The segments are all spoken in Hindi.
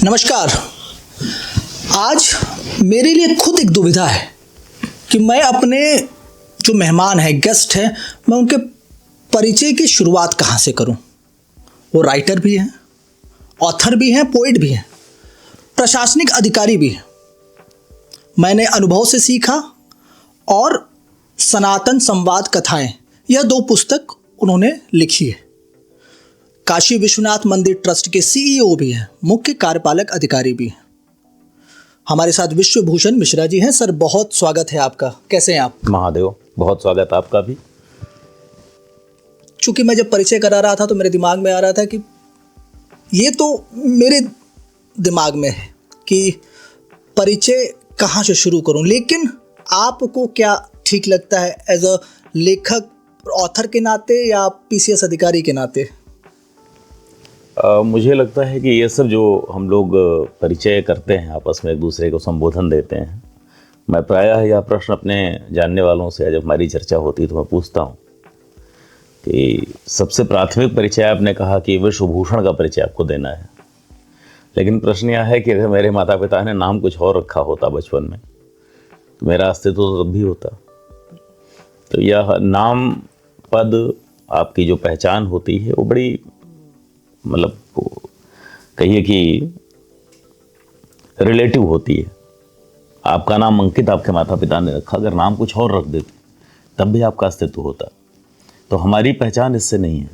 नमस्कार। आज मेरे लिए खुद एक दुविधा है कि मैं अपने जो मेहमान हैं, गेस्ट हैं, मैं उनके परिचय की शुरुआत कहाँ से करूं। वो राइटर भी हैं, ऑथर भी हैं, पोइट भी हैं, प्रशासनिक अधिकारी भी हैं। मैंने अनुभव से सीखा और सनातन संवाद कथाएं, यह 2 पुस्तक उन्होंने लिखी है। काशी विश्वनाथ मंदिर ट्रस्ट के सीईओ भी हैं, मुख्य कार्यपालक अधिकारी भी हैं। हमारे साथ विश्वभूषण मिश्रा जी हैं। सर, बहुत स्वागत है आपका। कैसे हैं आप? महादेव, बहुत स्वागत आपका भी। चूंकि मैं जब परिचय करा रहा था तो मेरे दिमाग में आ रहा था कि ये तो मेरे दिमाग में है कि परिचय कहाँ से शुरू करूं, लेकिन आपको क्या ठीक लगता है एज अ लेखक, ऑथर के नाते या पीसीएस अधिकारी के नाते? मुझे लगता है कि ये सब जो हम लोग परिचय करते हैं, आपस में एक दूसरे को संबोधन देते हैं, मैं प्रायः यह प्रश्न अपने जानने वालों से जब हमारी चर्चा होती है तो मैं पूछता हूँ कि सबसे प्राथमिक परिचय आपने कहा कि विश्वभूषण का परिचय आपको देना है, लेकिन प्रश्न यह है कि अगर मेरे माता पिता ने नाम कुछ और रखा होता बचपन में तो मेरा अस्तित्व तो तब भी होता। तो यह नाम पद आपकी जो पहचान होती है वो बड़ी, मतलब कहिए कि रिलेटिव होती है। आपका नाम अंकित आपके माता पिता ने रखा, अगर नाम कुछ और रख देते तब भी आपका अस्तित्व होता। तो हमारी पहचान इससे नहीं है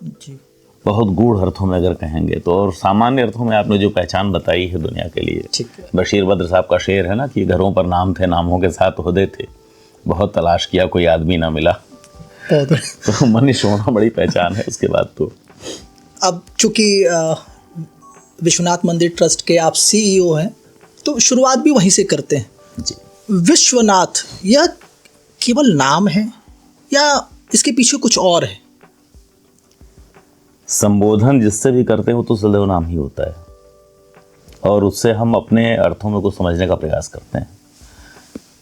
जी। बहुत गूढ़ अर्थों में अगर कहेंगे तो, और सामान्य अर्थों में आपने जो पहचान बताई है दुनिया के लिए, बशीर बद्र साहब का शेर है ना कि घरों पर नाम थे, नामों के साथ ओहदे थे, बहुत तलाश किया कोई आदमी ना मिला। तो मनीष होना बड़ी पहचान है। उसके बाद तो अब चूंकि विश्वनाथ मंदिर ट्रस्ट के आप सीईओ हैं तो शुरुआत भी वहीं से करते हैं जी। विश्वनाथ, यह केवल नाम है या इसके पीछे कुछ और है? संबोधन जिससे भी करते हैं वो तो सदैव नाम ही होता है, और उससे हम अपने अर्थों में कुछ समझने का प्रयास करते हैं।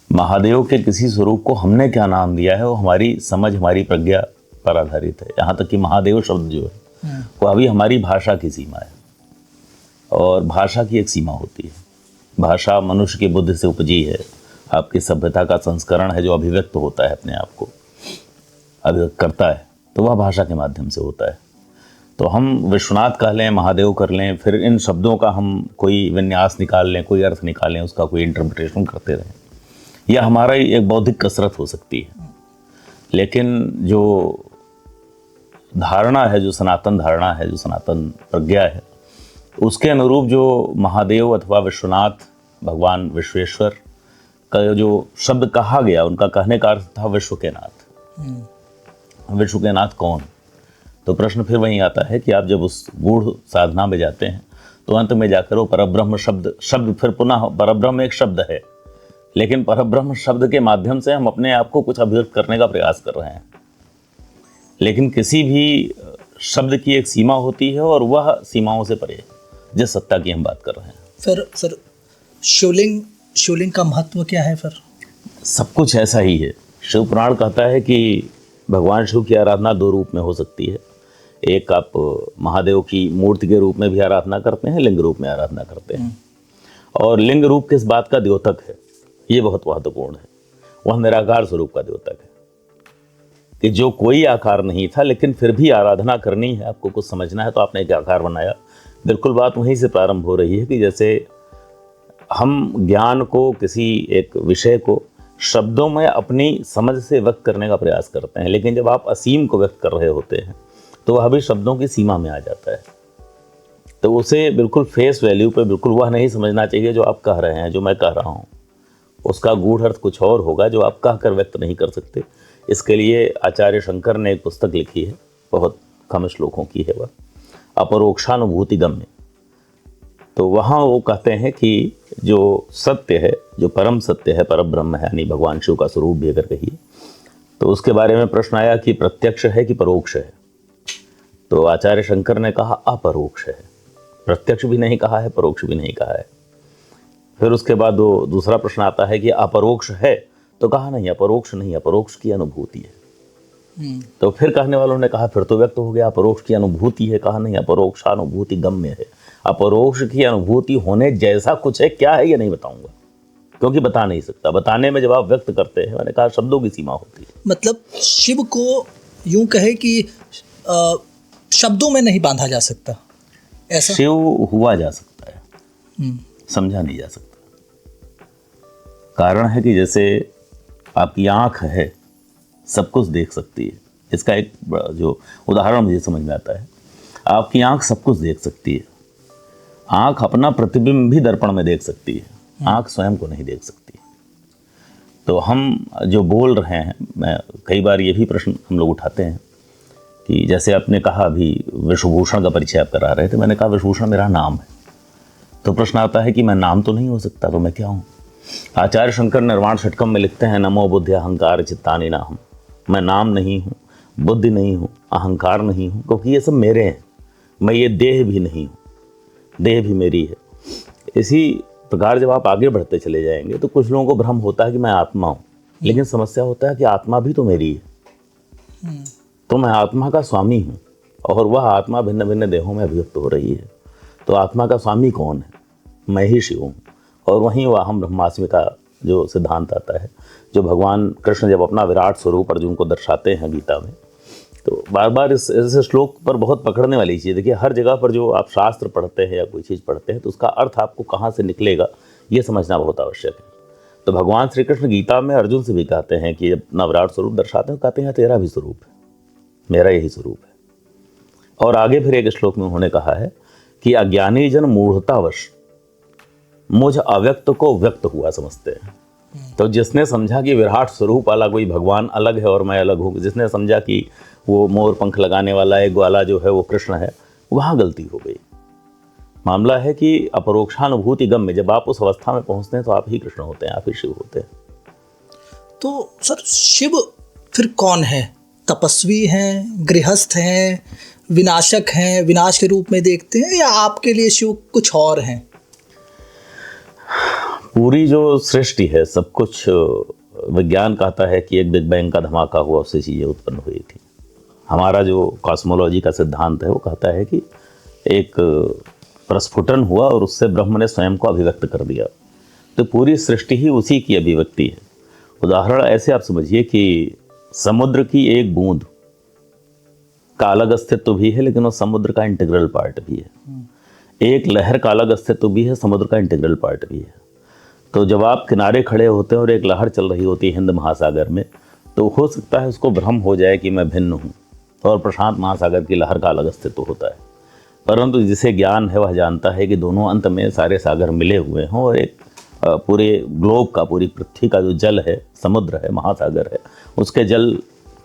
महादेव के किसी स्वरूप को हमने क्या नाम दिया है वो हमारी समझ, हमारी प्रज्ञा पर आधारित है। यहाँ तक कि महादेव शब्द जो है वो अभी हमारी भाषा की सीमा है, और भाषा की एक सीमा होती है। भाषा मनुष्य की बुद्धि से उपजी है, आपकी सभ्यता का संस्करण है जो अभिव्यक्त होता है, अपने आप को अभिव्यक्त करता है, तो वह भाषा के माध्यम से होता है। तो हम विश्वनाथ कह लें, महादेव कर लें, फिर इन शब्दों का हम कोई विन्यास निकाल लें, कोई अर्थ निकालें, उसका कोई इंटरप्रिटेशन करते रहें, यह हमारा एक बौद्धिक कसरत हो सकती है। लेकिन जो धारणा है, जो सनातन धारणा है, जो सनातन प्रज्ञा है, उसके अनुरूप जो महादेव अथवा विश्वनाथ, भगवान विश्वेश्वर का जो शब्द कहा गया, उनका कहने का अर्थ था विश्व के नाथ। विश्व के नाथ कौन? तो प्रश्न फिर वहीं आता है कि आप जब उस गूढ़ साधना में जाते हैं तो अंत में जाकर वो परब्रह्म शब्द फिर पुनः, परब्रह्म एक शब्द है, लेकिन परब्रह्म शब्द के माध्यम से हम अपने आप को कुछ अभिव्यक्त करने का प्रयास कर रहे हैं। लेकिन किसी भी शब्द की एक सीमा होती है और वह सीमाओं से परे जिस सत्ता की हम बात कर रहे हैं। फिर सर, शिवलिंग का महत्व क्या है? फिर सब कुछ ऐसा ही है। शिव पुराण कहता है कि भगवान शिव की आराधना 2 रूप में हो सकती है। एक, आप महादेव की मूर्ति के रूप में भी आराधना करते हैं, लिंग रूप में आराधना करते हैं। और लिंग रूप किस बात का द्योतक है, ये बहुत महत्वपूर्ण है। वह निराकार स्वरूप का द्योतक है कि जो कोई आकार नहीं था, लेकिन फिर भी आराधना करनी है, आपको कुछ समझना है तो आपने एक आकार बनाया। बिल्कुल बात वहीं से प्रारंभ हो रही है कि जैसे हम ज्ञान को, किसी एक विषय को शब्दों में अपनी समझ से व्यक्त करने का प्रयास करते हैं, लेकिन जब आप असीम को व्यक्त कर रहे होते हैं तो वह भी शब्दों की सीमा में आ जाता है। तो उसे बिल्कुल फेस वैल्यू पे बिल्कुल वह नहीं समझना चाहिए जो आप कह रहे हैं, जो मैं कह रहा हूँ। उसका गूढ़ अर्थ कुछ और होगा जो आप कह कर व्यक्त नहीं कर सकते। इसके लिए आचार्य शंकर ने एक पुस्तक लिखी है, बहुत कम श्लोकों की है, वह अपरोक्षानुभूति गम्य। तो वहाँ वो कहते हैं कि जो सत्य है, जो परम सत्य है, परब्रह्म है, यानी भगवान शिव का स्वरूप भी अगर कहिए, तो उसके बारे में प्रश्न आया कि प्रत्यक्ष है कि परोक्ष है। तो आचार्य शंकर ने कहा अपरोक्ष है। प्रत्यक्ष भी नहीं कहा है, परोक्ष भी नहीं कहा है। फिर उसके बाद वो दूसरा प्रश्न आता है कि अपरोक्ष है, तो कहा नहीं, अपरोक्ष नहीं, अपरोक्ष की अनुभूति है। तो फिर कहने वालों ने कहा फिर तो व्यक्त हो गया, अपरोक्ष की अनुभूति है, कहा नहीं, अपरोक्षानुभूति गम्य है। अपरोक्ष की अनुभूति होने जैसा कुछ है, क्या है ये नहीं बताऊंगा, क्योंकि बता नहीं सकता। बताने में जब आप व्यक्त करते हैं, मैंने कहा शब्दों की सीमा होती है। मतलब शिव को यूं कहे कि शब्दों में नहीं बांधा जा सकता, ऐसा? शिव हुआ जा सकता है, हम्म, समझा नहीं जा सकता। कारण है कि जैसे आपकी आंख है, सब कुछ देख सकती है। इसका एक जो उदाहरण मुझे समझ में आता है, आपकी आंख सब कुछ देख सकती है। आंख अपना प्रतिबिंब भी दर्पण में देख सकती है, आंख स्वयं को नहीं देख सकती। तो हम जो बोल रहे हैं, मैं कई बार ये भी प्रश्न हम लोग उठाते हैं कि जैसे आपने कहा अभी विश्वभूषण का परिचय आप करा रहे थे, मैंने कहा विश्वभूषण मेरा नाम है। तो प्रश्न आता है कि मैं नाम तो नहीं हो सकता, तो मैं क्या हूँ? आचार्य शंकर निर्वाण षटकम में लिखते हैं, नमो बुद्धि अहंकार चित्तानि नाहम्। मैं नाम नहीं हूँ, बुद्धि नहीं हूँ, अहंकार नहीं हूँ, क्योंकि ये सब मेरे हैं। मैं ये देह भी नहीं हूँ, देह भी मेरी है। इसी प्रकार जब आप आगे बढ़ते चले जाएंगे तो कुछ लोगों को भ्रम होता है कि मैं आत्मा हूँ, लेकिन समस्या होता है कि आत्मा भी तो मेरी है। तो मैं आत्मा का स्वामी हूँ और वह आत्मा भिन्न भिन्न देहों में अभिव्यक्त हो रही है। तो आत्मा का स्वामी कौन है? मैं ही शिव हूँ। और वहीं वह हम ब्रह्मास्मि का जो सिद्धांत आता है, जो भगवान कृष्ण जब अपना विराट स्वरूप अर्जुन को दर्शाते हैं गीता में, तो बार बार इस श्लोक पर बहुत पकड़ने वाली चीज़। देखिए, हर जगह पर जो आप शास्त्र पढ़ते हैं या कोई चीज़ पढ़ते हैं तो उसका अर्थ आपको कहाँ से निकलेगा ये समझना बहुत आवश्यक है। तो भगवान श्री कृष्ण गीता में अर्जुन से भी कहते हैं कि जब अपना विराट स्वरूप दर्शाते हैं, कहते हैं तेरा भी स्वरूप है, मेरा यही स्वरूप है। और आगे फिर एक श्लोक में उन्होंने कहा है कि अज्ञानी जन मूढ़तावश मुझ अव्यक्त को व्यक्त हुआ समझते हैं। तो जिसने समझा कि विराट स्वरूप वाला कोई भगवान अलग है और मैं अलग हूँ, जिसने समझा कि वो मोर पंख लगाने वाला एक ग्वाला जो है वो कृष्ण है, वहाँ गलती हो गई। मामला है कि अपरोक्षानुभूति गम में जब आप उस अवस्था में पहुँचते हैं तो आप ही कृष्ण होते हैं, आप ही शिव होते हैं। तो सर, शिव फिर कौन है? तपस्वी हैं, गृहस्थ हैं, विनाशक हैं, विनाश के रूप में देखते हैं, या आपके लिए शिव कुछ और हैं? पूरी जो सृष्टि है, सब कुछ विज्ञान कहता है कि एक बिग बैंग का धमाका हुआ, उससे चीज़ें उत्पन्न हुई थी। हमारा जो कॉस्मोलॉजी का सिद्धांत है वो कहता है कि एक प्रस्फुटन हुआ और उससे ब्रह्म ने स्वयं को अभिव्यक्त कर दिया। तो पूरी सृष्टि ही उसी की अभिव्यक्ति है। उदाहरण ऐसे आप समझिए कि समुद्र की एक बूंद का अलग अस्तित्व भी है, लेकिन वो समुद्र का इंटीग्रल पार्ट भी है। एक लहर का अलग अस्तित्व भी है, समुद्र का इंटीग्रल पार्ट भी है। तो जब आप किनारे खड़े होते हैं और एक लहर चल रही होती है हिंद महासागर में, तो हो सकता है उसको भ्रम हो जाए कि मैं भिन्न हूँ, और प्रशांत महासागर की लहर का अलग अस्तित्व होता है। परंतु जिसे ज्ञान है वह जानता है कि दोनों अंत में सारे सागर मिले हुए हैं, और एक पूरे ग्लोब का, पूरी पृथ्वी का जो जल है, समुद्र है, महासागर है, उसके जल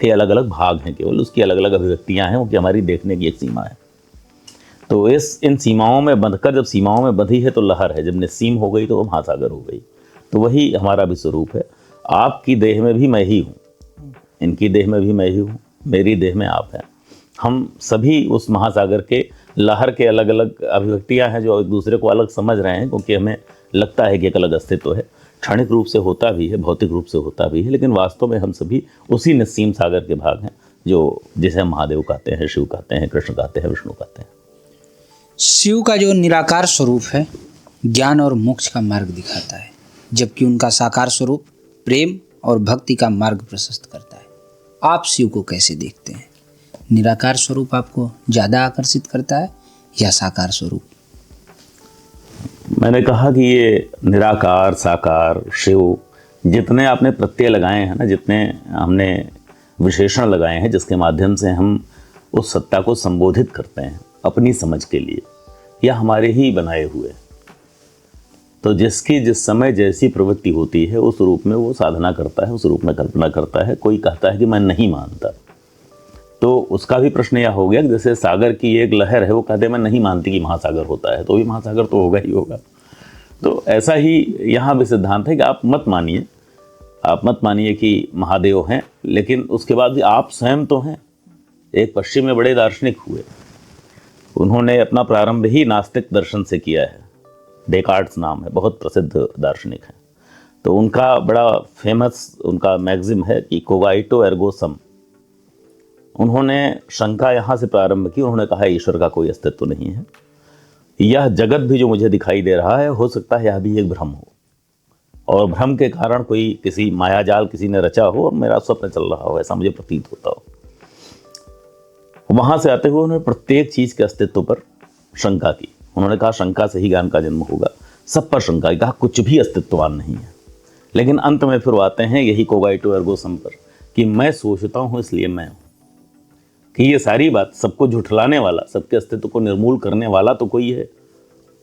के अलग अलग भाग हैं, केवल उसकी अलग अलग अभिव्यक्तियाँ हैं, वो कि हमारी देखने की एक सीमा है। तो इन सीमाओं में बंधकर, जब सीमाओं में बंधी है तो लहर है, जब निस्सीम हो गई तो वो महासागर हो गई। तो वही हमारा भी स्वरूप है। आपकी देह में भी मैं ही हूँ, इनकी देह में भी मैं ही हूँ, मेरी देह में आप हैं। हम सभी उस महासागर के लहर के अलग अलग अभिव्यक्तियाँ हैं जो एक दूसरे को अलग समझ रहे हैं, क्योंकि हमें लगता है कि एक अलग अस्तित्व है। क्षणिक रूप से होता भी है, भौतिक रूप से होता भी है, लेकिन वास्तव में हम सभी उसी निस्सीम सागर के भाग हैं, जो जिसे हम महादेव कहते हैं, शिव कहते हैं, कृष्ण कहते हैं, विष्णु कहते हैं। शिव का जो निराकार स्वरूप है ज्ञान और मोक्ष का मार्ग दिखाता है, जबकि उनका साकार स्वरूप प्रेम और भक्ति का मार्ग प्रशस्त करता है। आप शिव को कैसे देखते हैं? निराकार स्वरूप आपको ज़्यादा आकर्षित करता है या साकार स्वरूप? मैंने कहा कि ये निराकार, साकार, शिव, जितने आपने प्रत्यय लगाए हैं ना, जितने हमने विशेषण लगाए हैं जिसके माध्यम से हम उस सत्ता को संबोधित करते हैं अपनी समझ के लिए, या हमारे ही बनाए हुए। तो जिसकी जिस समय जैसी प्रवृत्ति होती है उस रूप में वो साधना करता है, उस रूप में कल्पना करता है। कोई कहता है कि मैं नहीं मानता, तो उसका भी प्रश्न यह हो गया कि जैसे सागर की एक लहर है, वो कहते हैं मैं नहीं मानती कि महासागर होता है, तो भी महासागर तो होगा ही होगा। तो ऐसा ही यहाँ भी सिद्धांत है कि आप मत मानिए कि महादेव हैं, लेकिन उसके बाद भी आप स्वयं तो हैं। एक पश्चिम में बड़े दार्शनिक हुए, उन्होंने अपना प्रारंभ ही नास्तिक दर्शन से किया है। डेकार्ट्स नाम है, बहुत प्रसिद्ध दार्शनिक है। तो उनका बड़ा फेमस उनका मैगजिम है कि कोगाइटो एर्गो सम। उन्होंने शंका यहाँ से प्रारंभ की, उन्होंने कहा ईश्वर का कोई अस्तित्व नहीं है, यह जगत भी जो मुझे दिखाई दे रहा है, हो सकता है यह भी एक भ्रम हो, और भ्रम के कारण कोई किसी मायाजाल किसी ने रचा हो और मेरा स्वप्न चल रहा हो, ऐसा मुझे प्रतीत होता हो। वहां से आते हुए उन्होंने प्रत्येक चीज के अस्तित्व पर शंका की। उन्होंने कहा शंका से ही ज्ञान का जन्म होगा, सब पर शंका की, कहा कुछ भी अस्तित्ववान नहीं है। लेकिन अंत में फिर आते हैं यही कोगाइटो एर्गो सम पर, कि मैं सोचता हूं इसलिए मैं हूं, कि ये सारी बात सबको झुठलाने वाला, सबके अस्तित्व को निर्मूल करने वाला तो कोई है,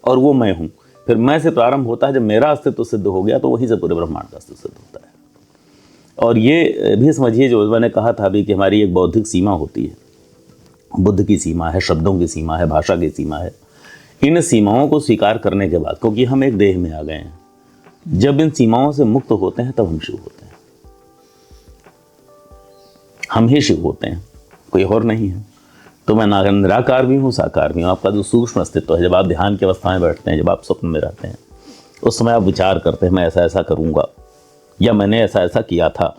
और वो मैं हूं। फिर मैं से प्रारंभ होता है, जब मेरा अस्तित्व सिद्ध हो गया तो वहीं से पूरे ब्रह्मांड का अस्तित्व सिद्ध होता है। और ये भी समझिए, जो मैंने कहा था अभी कि हमारी एक बौद्धिक सीमा होती है, बुद्ध की सीमा है, शब्दों की सीमा है, भाषा की सीमा है। इन सीमाओं को स्वीकार करने के बाद, क्योंकि हम एक देह में आ गए हैं, जब इन सीमाओं से मुक्त होते हैं तब हम शिव होते हैं। हम ही शिव होते हैं, कोई और नहीं है। तो मैं निराकार भी हूँ, साकार भी हूँ। आपका जो सूक्ष्म अस्तित्व है, जब आप ध्यान की अवस्था में बैठते हैं, जब आप स्वप्न में रहते हैं, उस समय आप विचार करते हैं मैं ऐसा ऐसा करूँगा या मैंने ऐसा ऐसा किया था,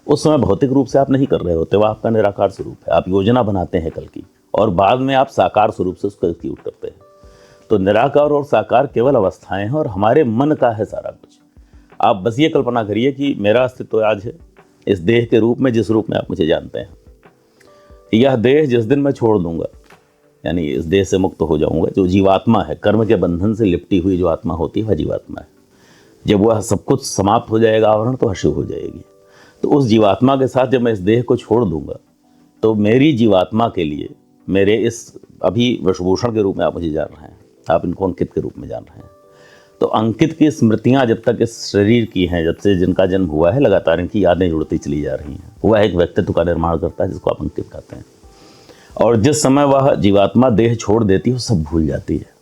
उस समय भौतिक रूप से आप नहीं कर रहे होते, वह आपका निराकार स्वरूप है। आप योजना बनाते हैं कल की, और बाद में आप साकार स्वरूप से उसको एग्जीक्यूट करते हैं। तो निराकार और साकार केवल अवस्थाएं हैं, और हमारे मन का है सारा कुछ। आप बस ये कल्पना करिए कि मेरा अस्तित्व आज है इस देह के रूप में, जिस रूप में आप मुझे जानते हैं। यह देह जिस दिन मैं छोड़ दूंगा, यानी इस देह से मुक्त हो जाऊंगा, जो जीवात्मा है, कर्म के बंधन से लिपटी हुई जो आत्मा होती है वह जीवात्मा है। जब वह सब कुछ समाप्त हो जाएगा, आवरण, तो शिव हो जाएगी। तो उस जीवात्मा के साथ जब मैं इस देह को छोड़ दूंगा, तो मेरी जीवात्मा के लिए, मेरे इस अभी वशभूषण के रूप में आप मुझे जान रहे हैं, आप इनको अंकित के रूप में जान रहे हैं, तो अंकित की स्मृतियां जब तक इस शरीर की हैं, जब से जिनका जन्म हुआ है, लगातार इनकी यादें जुड़ती चली जा रही हैं। वह एक व्यक्तित्व का निर्माण करता है जिसको आप अंकित कहते हैं। और जिस समय वह जीवात्मा देह छोड़ देती है, वो सब भूल जाती है,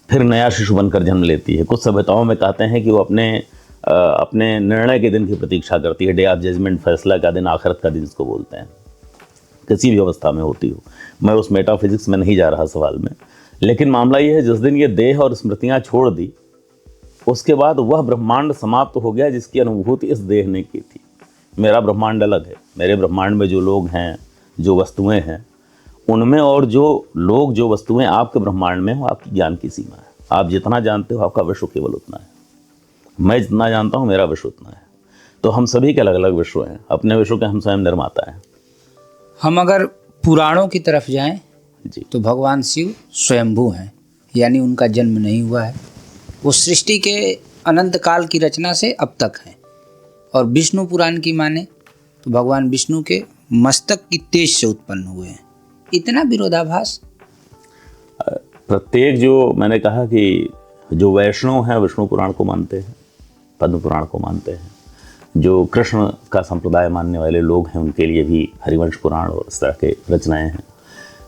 फिर नया शिशु बनकर जन्म लेती है। कुछ सभ्यताओं में कहते हैं कि वो अपने निर्णय के दिन की प्रतीक्षा करती है, डे ऑफ जजमेंट, फैसला का दिन, आखिरत का दिन जिसको बोलते हैं, किसी भी अवस्था में होती हो। मैं उस मेटाफिजिक्स में नहीं जा रहा सवाल में, लेकिन मामला ये है, जिस दिन ये देह और स्मृतियां छोड़ दी, उसके बाद वह ब्रह्मांड समाप्त हो गया जिसकी अनुभूति इस देह ने की थी। मेरा ब्रह्मांड अलग है। मेरे ब्रह्मांड में जो लोग हैं, जो वस्तुएं हैं, उनमें और जो लोग, जो वस्तुएं आपके ब्रह्मांड में, वो आपकी ज्ञान की सीमा है। आप जितना जानते हो, आपका विश्व केवल उतना है। मैं जितना जानता हूँ, मेरा विश्व उतना है। तो हम सभी के अलग अलग विश्व हैं, अपने विश्व के हम स्वयं निर्माता हैं। हम अगर पुराणों की तरफ जाएं जी, तो भगवान शिव स्वयंभू हैं, यानी उनका जन्म नहीं हुआ है। वो सृष्टि के अनंत काल की रचना से अब तक हैं। और विष्णु पुराण की माने तो भगवान विष्णु के मस्तक की तेज से उत्पन्न हुए हैं। इतना विरोधाभास। प्रत्येक, जो मैंने कहा कि जो वैष्णव हैं विष्णु पुराण को मानते हैं, पद्म पुराण को मानते हैं, जो कृष्ण का संप्रदाय मानने वाले लोग हैं उनके लिए भी हरिवंश पुराण और इस तरह के रचनाएं हैं।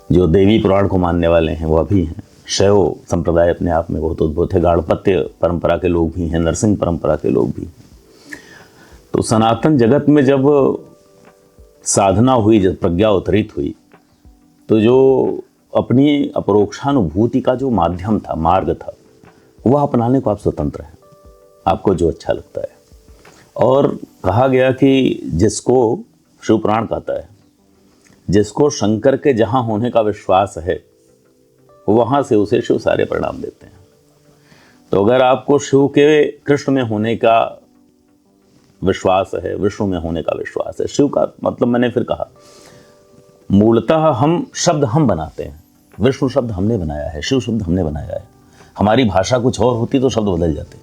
जो देवी पुराण को मानने वाले हैं वह भी हैं। शैव संप्रदाय अपने आप में बहुत अद्भुत है। गाणपत्य परंपरा के लोग भी हैं, नरसिंह परंपरा के लोग भी हैं। तो सनातन जगत में जब साधना हुई, जब प्रज्ञा अवतरित हुई, तो जो अपनी अपरोक्षानुभूति का जो माध्यम था, मार्ग था, वह अपनाने को आप स्वतंत्र हैं, आपको जो अच्छा लगता है। और कहा गया कि जिसको, शिवपुराण कहता है, जिसको शंकर के जहाँ होने का विश्वास है, वहाँ से उसे शिव सारे परिणाम देते हैं। तो अगर आपको शिव के, कृष्ण में होने का विश्वास है, विष्णु में होने का विश्वास है, शिव का मतलब मैंने फिर कहा, मूलतः हम शब्द हम बनाते हैं। विष्णु शब्द हमने बनाया है, शिव शब्द हमने बनाया है। हमारी भाषा कुछ और होती तो शब्द बदल जाते।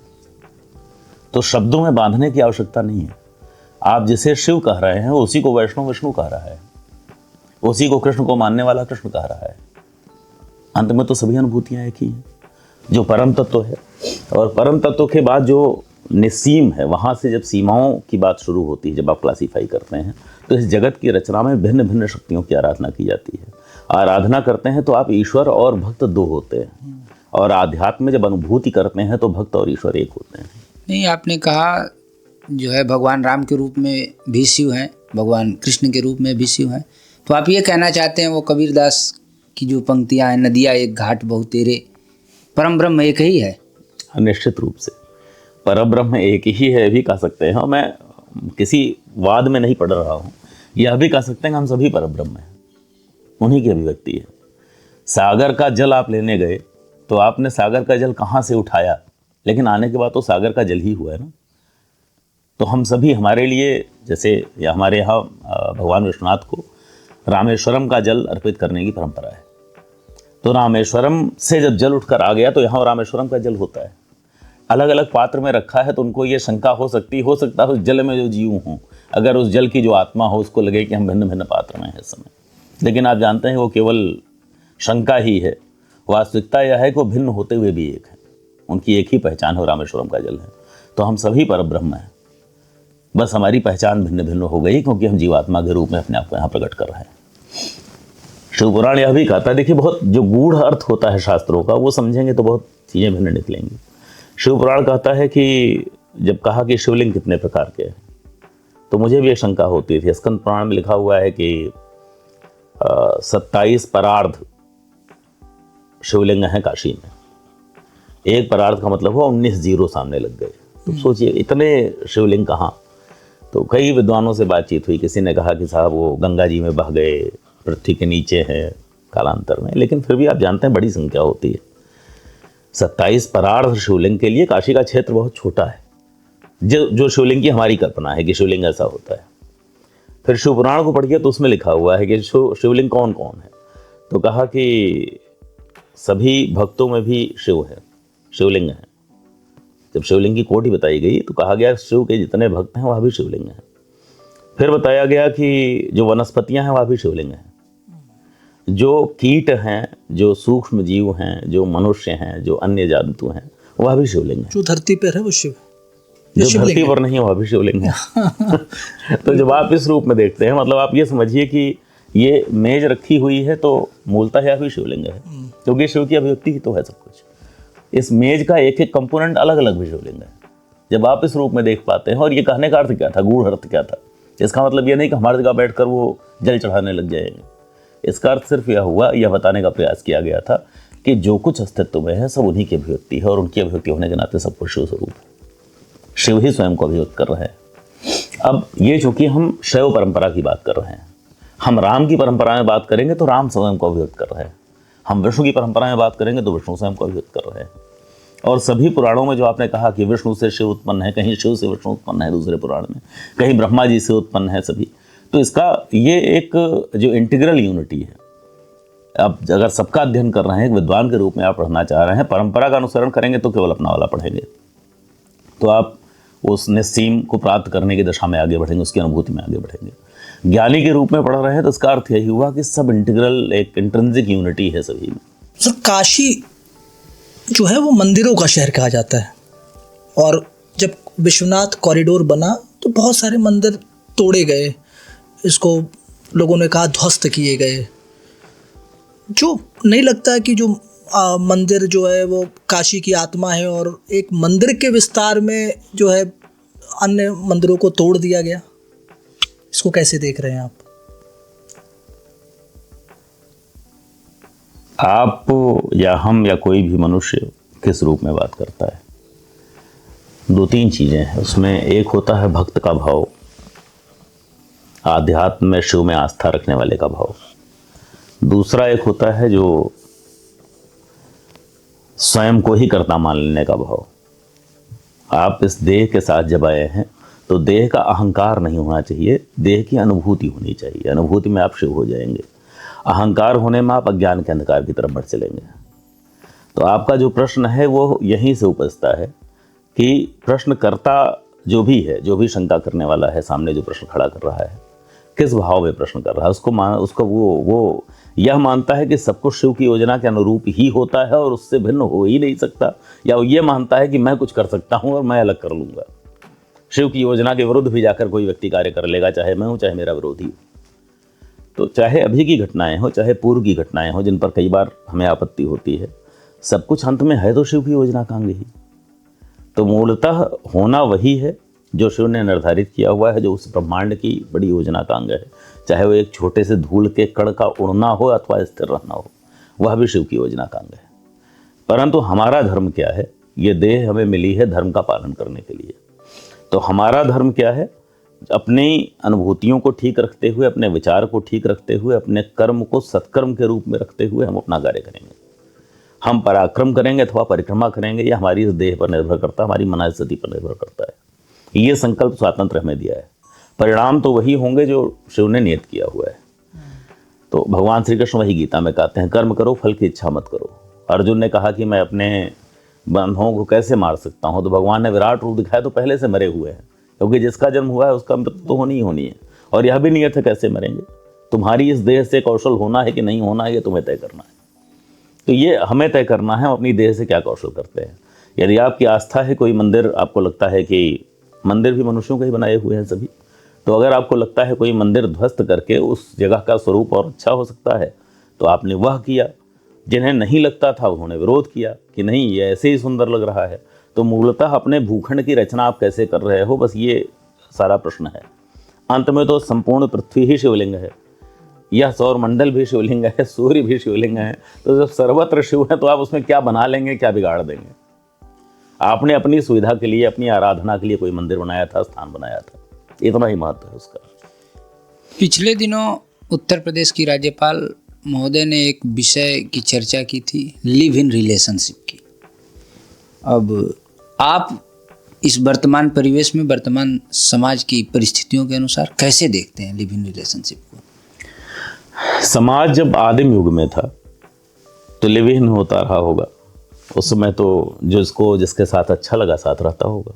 तो शब्दों में बांधने की आवश्यकता नहीं है। आप जिसे शिव कह रहे हैं उसी को वैष्णव विष्णु कह रहा है, उसी को कृष्ण को मानने वाला कृष्ण कह रहा है। अंत में तो सभी अनुभूतियां एक ही हैं, जो परम तत्व है। और परम तत्व के बाद जो निसीम है, वहाँ से जब सीमाओं की बात शुरू होती है, जब आप क्लासीफाई करते हैं, तो इस जगत की रचना में भिन्न भिन्न शक्तियों की आराधना की जाती है। आराधना करते हैं तो आप ईश्वर और भक्त दो होते हैं, और आध्यात्म में जब अनुभूति करते हैं तो भक्त और ईश्वर एक होते हैं। नहीं, आपने कहा जो है भगवान राम के रूप में भी शिव हैं, भगवान कृष्ण के रूप में भी शिव हैं। तो आप ये कहना चाहते हैं वो कबीरदास की जो पंक्तियाँ हैं, नदिया एक घाट बहु तेरे, परम ब्रह्म एक ही है? निश्चित रूप से परम ब्रह्म एक ही है भी कह सकते हैं। और मैं किसी वाद में नहीं पढ़ रहा हूँ, यह भी कह सकते हैं कि हम सभी परम ब्रह्म हैं, उन्हीं की अभिव्यक्ति है। सागर का जल आप लेने गए तो आपने सागर का जल कहाँ से उठाया, लेकिन आने के बाद तो सागर का जल ही हुआ है ना। तो हम सभी, हमारे लिए जैसे हमारे यहाँ भगवान विश्वनाथ को रामेश्वरम का जल अर्पित करने की परंपरा है। तो रामेश्वरम से जब जल उठकर आ गया तो यहाँ रामेश्वरम का जल होता है। अलग अलग पात्र में रखा है तो उनको ये शंका हो सकता है उस जल में जो जीव हों, अगर उस जल की जो आत्मा हो उसको लगे कि हम भिन्न भिन्न पात्र में हैं इस समय। लेकिन आप जानते हैं वो केवल शंका ही है। वास्तविकता यह है कि वो भिन्न होते हुए भी एक है, उनकी एक ही पहचान है, रामेश्वरम का जल है। तो हम सभी परब्रह्म हैं, बस हमारी पहचान भिन्न भिन्न हो गई क्योंकि हम जीवात्मा के रूप में अपने आप को यहाँ प्रकट कर रहे हैं। शिव पुराण यह भी कहता है, देखिए बहुत जो गूढ़ अर्थ होता है शास्त्रों का वो समझेंगे तो बहुत चीज़ें भिन्न निकलेंगी। शिव पुराण कहता है कि जब कहा कि शिवलिंग कितने प्रकार के हैं तो मुझे भी एक शंका होती थी। स्कंद पुराण में लिखा हुआ है कि 27 परार्ध शिवलिंग हैं काशी में। एक परार्ध का मतलब हुआ 19 जीरो सामने लग गए। तो सोचिए इतने शिवलिंग कहाँ। तो कई विद्वानों से बातचीत हुई, किसी ने कहा कि साहब वो गंगा जी में बह गए, पृथ्वी के नीचे हैं कालांतर में, लेकिन फिर भी आप जानते हैं बड़ी संख्या होती है। 27 परार्ध शिवलिंग के लिए काशी का क्षेत्र बहुत छोटा है, जो शिवलिंग की हमारी कल्पना है कि शिवलिंग ऐसा होता है। फिर शिव पुराण को पढ़िए तो उसमें लिखा हुआ है कि शिवलिंग कौन कौन है। तो कहा कि सभी भक्तों में भी शिव है, शिवलिंग है। जब शिवलिंग की कोटि बताई गई तो कहा गया शिव के जितने भक्त हैं वह भी शिवलिंग हैं। फिर बताया गया कि जो वनस्पतियां हैं वह भी शिवलिंग हैं, जो कीट हैं, जो सूक्ष्म जीव हैं, जो मनुष्य हैं, जो अन्य जंतु हैं वह भी शिवलिंग है। जो धरती पर है वो शिव, जो धरती पर नहीं है वह भी शिवलिंग है। तो जब आप इस रूप में देखते हैं, मतलब आप ये समझिए कि ये मेज रखी हुई है तो मूलतः यह भी शिवलिंग है, क्योंकि शिव की अभिव्यक्ति ही तो है सब कुछ। इस मेज का एक एक कंपोनेंट अलग अलग भी शिवलिंग है। जब आप इस रूप में देख पाते हैं, और ये कहने का अर्थ क्या था, गूढ़ अर्थ क्या था, इसका मतलब ये नहीं कि हमारी जगह बैठकर वो जल चढ़ाने लग जाएंगे। इसका अर्थ सिर्फ यह हुआ, यह बताने का प्रयास किया गया था कि जो कुछ अस्तित्व में है सब उन्हीं की अभिव्यक्ति है, और उनकी अभिव्यक्ति होने के नाते सब कुछ शिव स्वरूप है। शिव ही स्वयं को अभिव्यक्त कर रहे हैं। अब ये चूंकि हम शैव परंपरा की बात कर रहे हैं, हम राम की परंपरा में बात करेंगे तो राम स्वयं को अभिव्यक्त कर रहे हैं, हम विष्णु की परंपरा में बात करेंगे तो विष्णु स्वयं को अभिव्यक्त कर रहे हैं। और सभी पुराणों में जो आपने कहा कि विष्णु से शिव उत्पन्न है, कहीं शिव से विष्णु उत्पन्न है दूसरे पुराण में, कहीं ब्रह्मा जी से उत्पन्न है सभी, तो इसका ये एक जो इंटीग्रल यूनिटी है। अब अगर सबका अध्ययन कर रहे हैं, एक विद्वान के रूप में आप पढ़ना चाह रहे हैं, परंपरा का अनुसरण करेंगे तो केवल अपना वाला पढ़ेंगे तो आप उस निस्सीम को प्राप्त करने की दशा में आगे बढ़ेंगे, उसकी अनुभूति में आगे बढ़ेंगे। ज्ञानी के रूप में पढ़ रहे हैं तो इसका अर्थ यही हुआ कि सब इंटीग्रल, एक इंट्रिंसिक यूनिटी है सभी में। सर काशी जो है वो मंदिरों का शहर कहा जाता है, और जब विश्वनाथ कॉरिडोर बना तो बहुत सारे मंदिर तोड़े गए, इसको लोगों ने कहा ध्वस्त किए गए। जो नहीं लगता है कि जो मंदिर जो है वो काशी की आत्मा है, और एक मंदिर के विस्तार में जो है अन्य मंदिरों को तोड़ दिया गया, इसको कैसे देख रहे हैं आप? आप या हम या कोई भी मनुष्य किस रूप में बात करता है, दो तीन चीजें हैं उसमें। एक होता है भक्त का भाव, आध्यात्म में शिव में आस्था रखने वाले का भाव। दूसरा एक होता है जो स्वयं को ही कर्ता मान लेने का भाव। आप इस देह के साथ जब आए हैं तो देह का अहंकार नहीं होना चाहिए, देह की अनुभूति होनी चाहिए। अनुभूति में आप शिव हो जाएंगे। अहंकार होने में आप अज्ञान के अंधकार की तरफ बढ़ चलेंगे। तो आपका जो प्रश्न है वो यहीं से उपजता है कि प्रश्नकर्ता जो भी है, जो भी शंका करने वाला है, सामने जो प्रश्न खड़ा कर रहा है, किस भाव में प्रश्न कर रहा है, उसको वो यह मानता है कि सब कुछ शिव की योजना के अनुरूप ही होता है और उससे भिन्न हो ही नहीं सकता, या वो ये मानता है कि मैं कुछ कर सकता हूँ और मैं अलग कर लूँगा। शिव की योजना के विरुद्ध भी जाकर कोई व्यक्ति कार्य कर लेगा, चाहे मैं हूँ चाहे मेरा विरोधी हो। तो चाहे अभी की घटनाएं हो, चाहे पूर्व की घटनाएं हो, जिन पर कई बार हमें आपत्ति होती है, सब कुछ अंत में है तो शिव की योजना का अंग ही। तो मूलतः होना वही है जो शिव ने निर्धारित किया हुआ है, जो उस ब्रह्मांड की बड़ी योजना का अंग है। चाहे वो एक छोटे से धूल के कण का उड़ना हो अथवा स्थिर रहना हो, वह भी शिव की योजना का अंग है। परंतु हमारा धर्म क्या है? ये देह हमें मिली है धर्म का पालन करने के लिए। तो हमारा धर्म क्या है? अपनी अनुभूतियों को ठीक रखते हुए, अपने विचार को ठीक रखते हुए, अपने कर्म को सत्कर्म के रूप में रखते हुए हम अपना कार्य करेंगे। हम पराक्रम करेंगे अथवा परिक्रमा करेंगे, ये हमारी इस देह पर निर्भर करता है, हमारी मनस्थिति पर निर्भर करता है। ये संकल्प स्वातंत्र हमें दिया है, परिणाम तो वही होंगे जो शिव ने नियत किया हुआ है। तो भगवान श्री कृष्ण वही गीता में कहते हैं, कर्म करो फल की इच्छा मत करो। अर्जुन ने कहा कि मैं अपने बंधुओं को कैसे मार सकता हूँ, तो भगवान ने विराट रूप दिखाया, तो पहले से मरे हुए हैं, क्योंकि जिसका जन्म हुआ है उसका मृत्यु तो होनी ही होनी है, और यह भी नियत है कैसे मरेंगे। तुम्हारी इस देह से कौशल होना है कि नहीं होना है, ये तुम्हें तय करना है। तो ये हमें तय करना है हम अपनी देह से क्या कौशल करते हैं। यदि आपकी आस्था है, कोई मंदिर आपको लगता है कि मंदिर भी मनुष्यों के ही बनाए हुए हैं सभी, तो अगर आपको लगता है कोई मंदिर ध्वस्त करके उस जगह का स्वरूप और अच्छा हो सकता है, तो आपने वह किया। जिन्हें नहीं लगता था उन्होंने विरोध किया कि नहीं ये ऐसे ही सुंदर लग रहा है। तो मूलतः अपने भूखंड की रचना आप कैसे कर रहे हो, बस ये सारा प्रश्न है। अंत में तो संपूर्ण पृथ्वी ही शिवलिंग है, यह सौरमंडल भी शिवलिंग है, सूर्य भी शिवलिंग है। तो जब सर्वत्र शिव है तो आप उसमें क्या बना लेंगे, क्या बिगाड़ देंगे। आपने अपनी सुविधा के लिए, अपनी आराधना के लिए कोई मंदिर बनाया था, स्थान बनाया था, इतना ही महत्व है उसका। पिछले दिनों उत्तर प्रदेश की राज्यपाल महोदय ने एक विषय की चर्चा की थी, लिव इन रिलेशनशिप की। अब आप इस वर्तमान परिवेश में, वर्तमान समाज की परिस्थितियों के अनुसार कैसे देखते हैं लिव इन रिलेशनशिप को? समाज जब आदिम युग में था तो लिव इन होता रहा होगा। उस समय तो जिसके साथ अच्छा लगा साथ रहता होगा।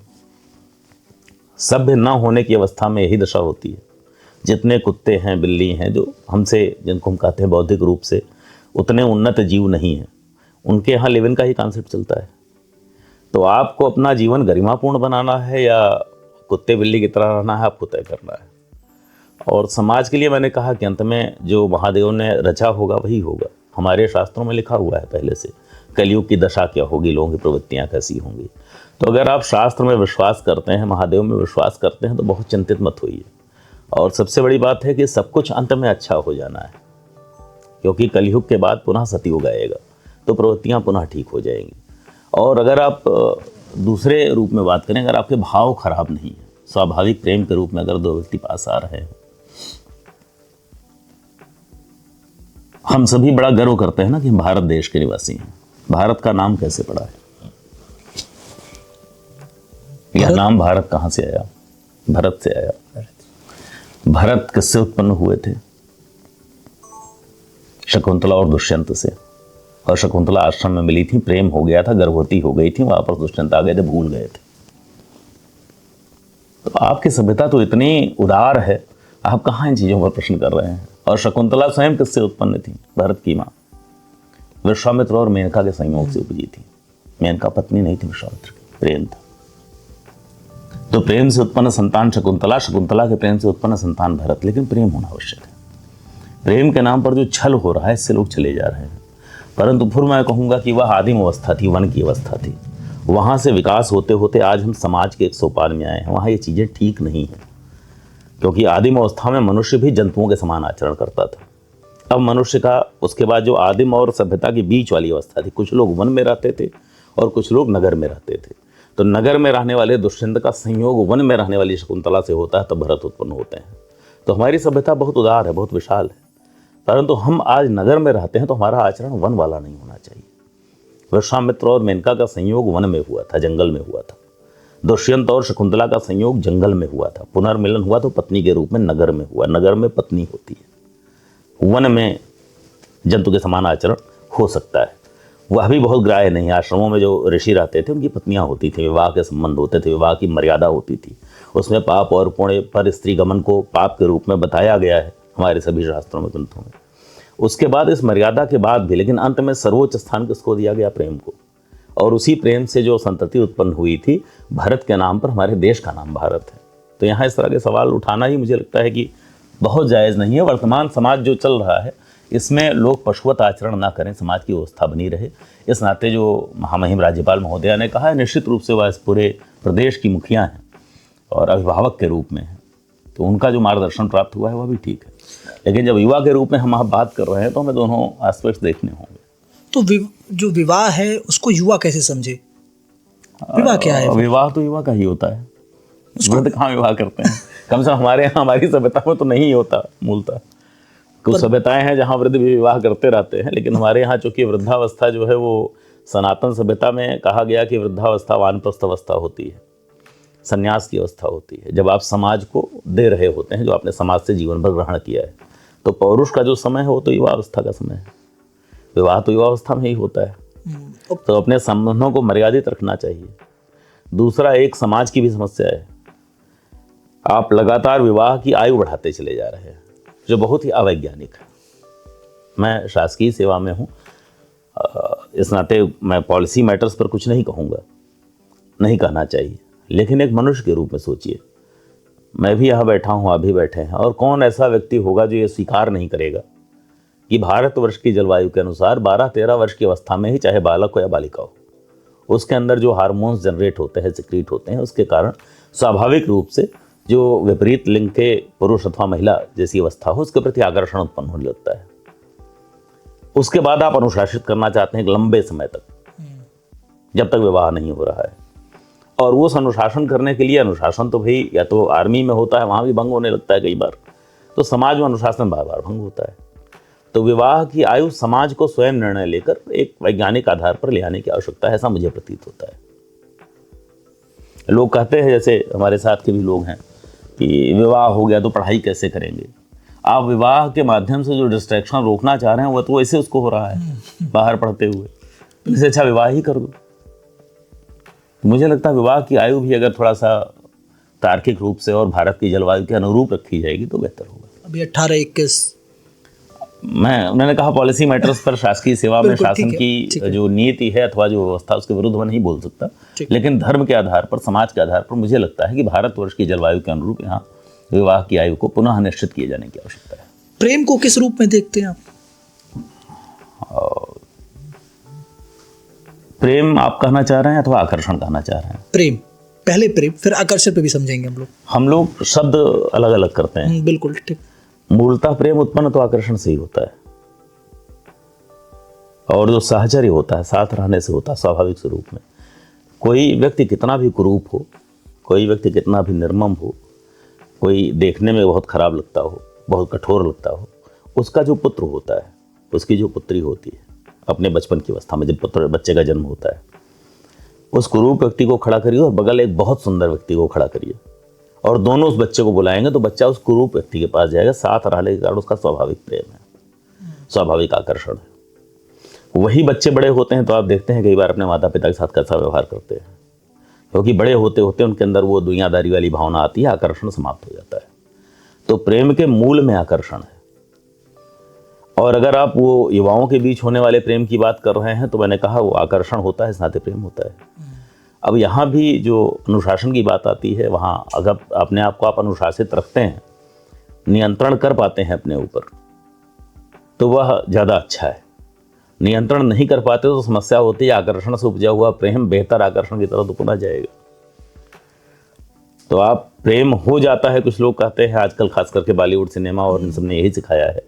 सभ्य न होने की अवस्था में यही दशा होती है। जितने कुत्ते हैं, बिल्ली हैं, जो हमसे, जिनको हम कहते हैं बौद्धिक रूप से उतने उन्नत जीव नहीं हैं, उनके यहाँ लिव इन का ही कॉन्सेप्ट चलता है। तो आपको अपना जीवन गरिमापूर्ण बनाना है या कुत्ते बिल्ली की तरह रहना है, आपको तय करना है। और समाज के लिए मैंने कहा कि अंत में जो महादेव ने रचा होगा वही होगा। हमारे शास्त्रों में लिखा हुआ है पहले से, कलयुग की दशा क्या होगी, लोगों की प्रवृत्तियाँ कैसी होंगी। तो अगर आप शास्त्र में विश्वास करते हैं, महादेव में विश्वास करते हैं, तो बहुत चिंतित मत होइए। और सबसे बड़ी बात है कि सब कुछ अंत में अच्छा हो जाना है, क्योंकि कलयुग के बाद पुनः सतयुग आएगा, तो प्रवृत्तियाँ पुनः ठीक हो जाएंगी। और अगर आप दूसरे रूप में बात करें, अगर आपके भाव खराब नहीं है, स्वाभाविक प्रेम के रूप में अगर दो व्यक्ति पास आ रहे हैं, हम सभी बड़ा गर्व करते हैं ना कि हम भारत देश के निवासी हैं। भारत का नाम कैसे पड़ा है? यह नाम भारत कहाँ से आया? भरत से आया। भरत किससे उत्पन्न हुए थे? शकुंतला और दुष्यंत से। और शकुंतला आश्रम में मिली थी, प्रेम हो गया था, गर्भवती हो गई थी, वापस दुष्यंत आ गए थे, भूल गए थे। तो आपकी सभ्यता तो इतनी उदार है, आप कहाँ इन चीजों पर प्रश्न कर रहे हैं? और शकुंतला स्वयं किससे उत्पन्न थी? भरत की माँ विश्वामित्र और मेनका के संयोग से उपजी थी। मेनका पत्नी नहीं थी विश्वामित्र की, प्रेम था। तो प्रेम से उत्पन्न संतान शकुंतला, शकुंतला के प्रेम से उत्पन्न संतान भरत। लेकिन प्रेम होना आवश्यक है। प्रेम के नाम पर जो छल हो रहा है, इससे लोग चले जा रहे हैं। परंतु फिर मैं कहूँगा कि वह आदिम अवस्था थी, वन की अवस्था थी। वहाँ से विकास होते होते आज हम समाज के एक सोपान में आए हैं। वहाँ ये चीज़ें ठीक नहीं हैं, क्योंकि आदिम अवस्था में मनुष्य भी जंतुओं के समान आचरण करता था। अब मनुष्य का उसके बाद जो आदिम और सभ्यता के बीच वाली अवस्था थी, कुछ लोग वन में रहते थे और कुछ लोग नगर में रहते थे। तो नगर में रहने वाले दुष्यंत का संयोग वन में रहने वाली शकुंतला से होता है, तब भरत उत्पन्न होते हैं। तो हमारी सभ्यता बहुत उदार है, बहुत विशाल है। परंतु हम आज नगर में रहते हैं, तो हमारा आचरण वन वाला नहीं होना चाहिए। विश्वामित्र और मेनका का संयोग वन में हुआ था, जंगल में हुआ था। दुष्यंत और शकुंतला का संयोग जंगल में हुआ था। पुनर्मिलन हुआ तो पत्नी के रूप में नगर में हुआ। नगर में पत्नी होती है, वन में जंतु के समान आचरण हो सकता है। वह भी बहुत ग्राह्य नहीं है। आश्रमों में जो ऋषि रहते थे, उनकी पत्नियां होती थी, विवाह के संबंध होते थे, विवाह की मर्यादा होती थी। उसमें पाप और पुण्य पर स्त्री गमन को पाप के रूप में बताया गया है हमारे सभी शास्त्रों में, ग्रंथों में। उसके बाद इस मर्यादा के बाद भी, लेकिन अंत में सर्वोच्च स्थान किसको दिया गया? प्रेम को। और उसी प्रेम से जो संतति उत्पन्न हुई थी, भरत के नाम पर हमारे देश का नाम भारत है। तो यहाँ इस तरह के सवाल उठाना ही मुझे लगता है कि बहुत जायज़ नहीं है। वर्तमान समाज जो चल रहा है, इसमें लोग पशुवत आचरण ना करें, समाज की व्यवस्था बनी रहे। इस नाते जो महामहिम राज्यपाल महोदया ने कहा है, निश्चित रूप से वह इस पूरे प्रदेश की मुखिया हैं और अभिभावक के रूप में हैं, तो उनका जो मार्गदर्शन प्राप्त हुआ है वह भी ठीक है। लेकिन जब युवा के रूप में हम बात कर रहे हैं, तो हमें दोनों एस्पेक्ट्स देखने होंगे। तो जो विवाह है उसको युवा कैसे समझे? विवाह क्या है? विवाह तो युवा का ही होता है। वृद्ध कहाँ विवाह करते हैं? कम से कम हमारे यहाँ, हमारी सभ्यता में तो नहीं होता मूलतः। कुछ सभ्यताएं हैं जहाँ वृद्ध भी विवाह करते रहते हैं, लेकिन हमारे यहाँ चूंकि वृद्धावस्था जो है वो सनातन सभ्यता में कहा गया कि वृद्धावस्था वानप्रस्थ अवस्था होती है, संन्यास की अवस्था होती है, जब आप समाज को दे रहे होते हैं जो आपने समाज से जीवन भर ग्रहण किया है। तो पौरुष का जो समय है वो तो युवा अवस्था का समय है, विवाह तो युवा अवस्था में ही होता है। तो अपने संबंधों को मर्यादित रखना चाहिए। दूसरा, एक समाज की भी समस्या है, आप लगातार विवाह की आयु बढ़ाते चले जा रहे हैं, जो बहुत ही अवैज्ञानिक है। मैं शासकीय सेवा में हूँ, इस नाते मैं पॉलिसी मैटर्स पर कुछ नहीं कहूँगा, नहीं कहना चाहिए, लेकिन एक मनुष्य के रूप में सोचिए, मैं भी यहाँ बैठा हूँ, आप भी बैठे हैं, और कौन ऐसा व्यक्ति होगा जो ये स्वीकार नहीं करेगा कि भारतवर्ष की जलवायु के अनुसार 12-13 वर्ष की अवस्था में ही, चाहे बालक हो या बालिका हो, उसके अंदर जो हार्मोन्स जनरेट होते हैं, सिक्रीट होते हैं, उसके कारण स्वाभाविक रूप से जो विपरीत लिंग के पुरुष अथवा महिला जैसी अवस्था हो उसके प्रति आकर्षण उत्पन्न होने लगता है। उसके बाद आप अनुशासित करना चाहते हैं एक लंबे समय तक, जब तक विवाह नहीं हो रहा है। और वो अनुशासन करने के लिए, अनुशासन तो भाई या तो आर्मी में होता है, वहाँ भी भंग होने लगता है कई बार, तो समाज में अनुशासन बार बार भंग होता है। तो विवाह की आयु समाज को स्वयं निर्णय लेकर एक वैज्ञानिक आधार पर ले आने की आवश्यकता है, ऐसा मुझे प्रतीत होता है। लोग कहते हैं, जैसे हमारे साथ के भी लोग हैं, कि विवाह हो गया तो पढ़ाई कैसे करेंगे। आप विवाह के माध्यम से जो डिस्ट्रैक्शन रोकना चाह रहे हैं वो तो ऐसे उसको हो रहा है बाहर पढ़ते हुए, इससे अच्छा विवाह ही कर दो। मुझे लगता है विवाह की आयु भी अगर थोड़ा सा तार्किक रूप से और भारत की जलवायु के अनुरूप रखी जाएगी तो बेहतर होगा। अभी 18-21 उन्होंने कहा पॉलिसी मैटर्स पर शासकीय सेवा में शासन की जो नीति है अथवा जो व्यवस्था उसके विरुद्ध मैं नहीं बोल सकता, लेकिन धर्म के आधार पर, समाज के आधार पर मुझे लगता है कि भारतवर्ष की जलवायु के अनुरूप यहाँ विवाह की आयु को पुनः निश्चित किए जाने की आवश्यकता है। प्रेम को किस रूप में देखते हैं आप? प्रेम आप कहना चाह रहे हैं अथवा आकर्षण कहना चाह रहे हैं? प्रेम, पहले प्रेम, फिर आकर्षण पे भी समझेंगे हम लोग शब्द अलग अलग करते हैं। बिल्कुल ठीक। मूलतः प्रेम उत्पन्न तो आकर्षण से ही होता है, और जो साहचर्य होता है साथ रहने से होता है स्वाभाविक स्वरूप में। कोई व्यक्ति कितना भी कुरूप हो, कोई व्यक्ति कितना भी निर्मम हो, कोई देखने में बहुत खराब लगता हो, बहुत कठोर लगता हो, उसका जो पुत्र होता है, उसकी जो पुत्री होती है, अपने बचपन की अवस्था में जब बच्चे का जन्म होता है, उस कुरूप व्यक्ति को खड़ा करिए और बगल एक बहुत सुंदर व्यक्ति को खड़ा करिए, और दोनों उस बच्चे को बुलाएंगे तो बच्चा उस कुरूप व्यक्ति के पास जाएगा। साथ रहने के कारण उसका स्वाभाविक प्रेम है, स्वाभाविक आकर्षण है। वही बच्चे बड़े होते हैं तो आप देखते हैं कई बार अपने माता पिता के साथ कैसा व्यवहार करते हैं, क्योंकि बड़े होते होते उनके अंदर वो दुनियादारी वाली भावना आती है, आकर्षण समाप्त हो जाता है। तो प्रेम के मूल में आकर्षण है। और अगर आप वो युवाओं के बीच होने वाले प्रेम की बात कर रहे हैं तो मैंने कहा वो आकर्षण होता है, इस नाते प्रेम होता है। अब यहाँ भी जो अनुशासन की बात आती है, वहाँ अगर अपने आप को आप अनुशासित रखते हैं, नियंत्रण कर पाते हैं अपने ऊपर, तो वह ज़्यादा अच्छा है। नियंत्रण नहीं कर पाते तो समस्या होती है, आकर्षण से उपजा हुआ प्रेम बेहतर आकर्षण की तरफ तो पुनः जाएगा। तो आप प्रेम हो जाता है, कुछ लोग कहते हैं आजकल खास करके बॉलीवुड सिनेमा और इन सब ने यही सिखाया है,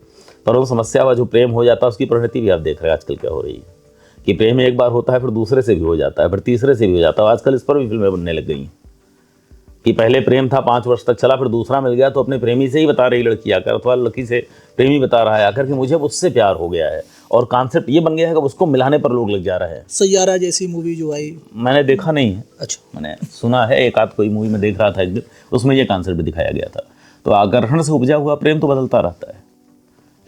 पर वो समस्या हुआ जो प्रेम हो जाता है उसकी परिणति भी आप देख रहे हैं आजकल क्या हो रही है, कि प्रेम एक बार होता है फिर दूसरे से भी हो जाता है, फिर तीसरे से भी हो जाता है। आजकल इस पर भी फिल्में बनने लग गई हैं कि पहले प्रेम था 5 वर्ष तक चला, फिर दूसरा मिल गया तो अपने प्रेमी से ही बता रही लड़की आकर, अथवा लड़की से प्रेमी बता रहा है आकर कि मुझे उससे प्यार हो गया है, और कॉन्सेप्ट ये बन गया है कि उसको मिलाने पर लोग लग जा रहे हैं। सैयारा जैसी मूवी जो आई, मैंने देखा नहीं है। अच्छा, मैंने सुना है, एक आध कोई मूवी में देख रहा था एक दिन, उसमें ये कॉन्सेप्ट दिखाया गया था। तो आकर्षण से उपजा हुआ प्रेम तो बदलता रहता है,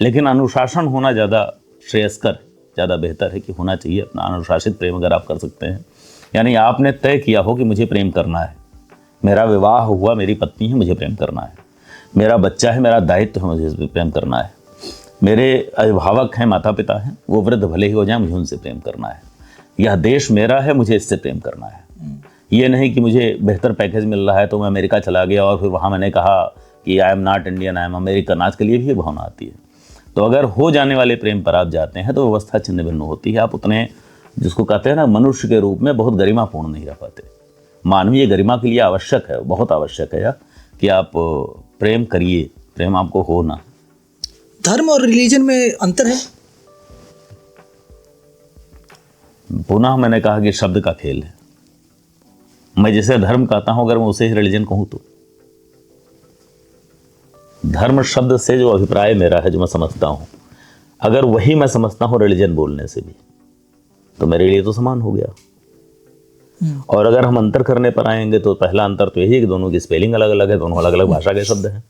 लेकिन अनुशासन होना ज़्यादा श्रेयस्कर, ज़्यादा बेहतर है कि होना चाहिए अपना अनुशासित प्रेम अगर आप कर सकते हैं। यानी आपने तय किया हो कि मुझे प्रेम करना है, मेरा विवाह हुआ, मेरी पत्नी है, मुझे प्रेम करना है, मेरा बच्चा है, मेरा दायित्व है, मुझे प्रेम करना है, मेरे अभिभावक हैं, माता पिता हैं, वो वृद्ध भले ही हो जाएं, मुझे उनसे प्रेम करना है, यह देश मेरा है, मुझे इससे प्रेम करना है। ये नहीं कि मुझे बेहतर पैकेज मिल रहा है तो मैं अमेरिका चला गया और फिर वहाँ मैंने कहा कि I am not Indian, I am American. आज के लिए भी ये भावना आती है। तो अगर हो जाने वाले प्रेम पर आप जाते हैं तो व्यवस्था छिन्न भिन्न होती है। आप उतने, जिसको कहते हैं ना, मनुष्य के रूप में बहुत गरिमापूर्ण नहीं रह पाते। मानवीय गरिमा के लिए आवश्यक है, बहुत आवश्यक है कि आप प्रेम करिए, प्रेम आपको हो ना। धर्म और रिलीजन में अंतर है? पुनः मैंने कहा कि शब्द का खेल है। मैं जिसे धर्म कहता हूं, अगर मैं उसे ही रिलीजन कहूं तो धर्म शब्द से जो अभिप्राय मेरा है, जो मैं समझता हूँ, अगर वही मैं समझता हूँ रिलीजन बोलने से भी, तो मेरे लिए तो समान हो गया। और अगर हम अंतर करने पर आएंगे तो पहला अंतर तो यही है कि दोनों की स्पेलिंग अलग अलग है, दोनों अलग अलग भाषा के शब्द हैं।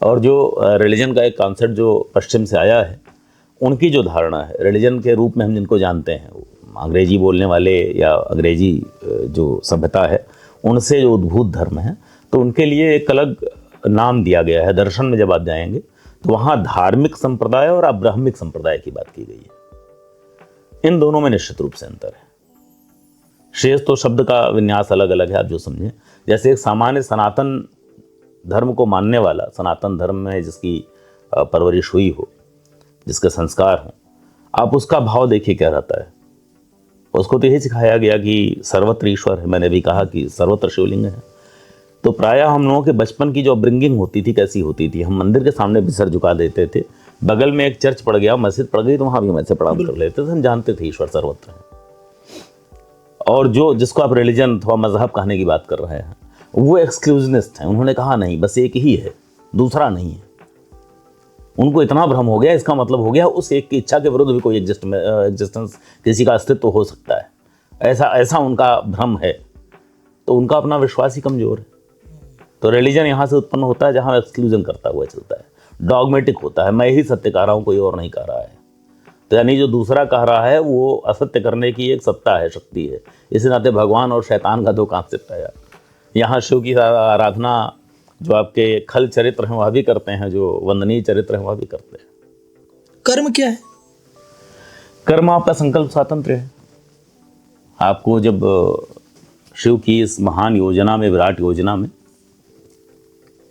और जो रिलीजन का एक कॉन्सेप्ट जो पश्चिम से आया है, उनकी जो धारणा है रिलीजन के रूप में हम जिनको जानते हैं, अंग्रेजी बोलने वाले या अंग्रेजी जो सभ्यता है उनसे जो उद्भूत धर्म है, तो उनके लिए एक अलग नाम दिया गया है। दर्शन में जब आप जाएंगे तो वहाँ धार्मिक संप्रदाय और अब्राह्मिक संप्रदाय की बात की गई है। इन दोनों में निश्चित रूप से अंतर है। शेष तो शब्द का विन्यास अलग अलग है, आप जो समझें। जैसे एक सामान्य सनातन धर्म को मानने वाला, सनातन धर्म में जिसकी परवरिश हुई हो, जिसके संस्कार हों, आप उसका भाव देखिए क्या रहता है। उसको तो यही सिखाया गया कि सर्वत्र ईश्वर है। मैंने भी कहा कि सर्वत्र शिवलिंग है। तो प्रायः हम लोगों के बचपन की जो अपब्रिंगिंग होती थी कैसी होती थी, हम मंदिर के सामने भी सर झुका देते थे। बगल में एक चर्च पड़ गया, मस्जिद पड़ गई, तो वहाँ भी हम ऐसे प्रणाम कर लेते थे। हम जानते थे ईश्वर सर्वत्र है। और जो जिसको आप रिलीजन अथवा मजहब कहने की बात कर रहे हैं, वो एक्सक्लूजनिस्ट हैं। उन्होंने कहा नहीं, बस एक ही है, दूसरा नहीं है। उनको इतना भ्रम हो गया, इसका मतलब हो गया उस एक की इच्छा के विरुद्ध भी कोई एग्जिस्टेंस, किसी का अस्तित्व हो सकता है। ऐसा उनका भ्रम है। तो उनका अपना विश्वास ही कमजोर है। तो रिलीजन यहाँ से उत्पन्न होता है जहाँ एक्सक्लूजन करता हुआ चलता है, डॉगमेटिक होता है। मैं ही सत्य कह रहा हूँ, कोई और नहीं कह रहा है। तो यानी जो दूसरा कह रहा है वो असत्य करने की एक सत्ता है, शक्ति है। इसी नाते भगवान और शैतान का दो कॉन्सेप्ट है। यहाँ शिव की आराधना जो आपके खल चरित्र हैं वह भी करते हैं, जो वंदनीय चरित्र हैं वह भी करते हैं। कर्म क्या है? कर्म आपका संकल्प स्वातंत्र्य है। आपको जब शिव की इस महान योजना में, विराट योजना में,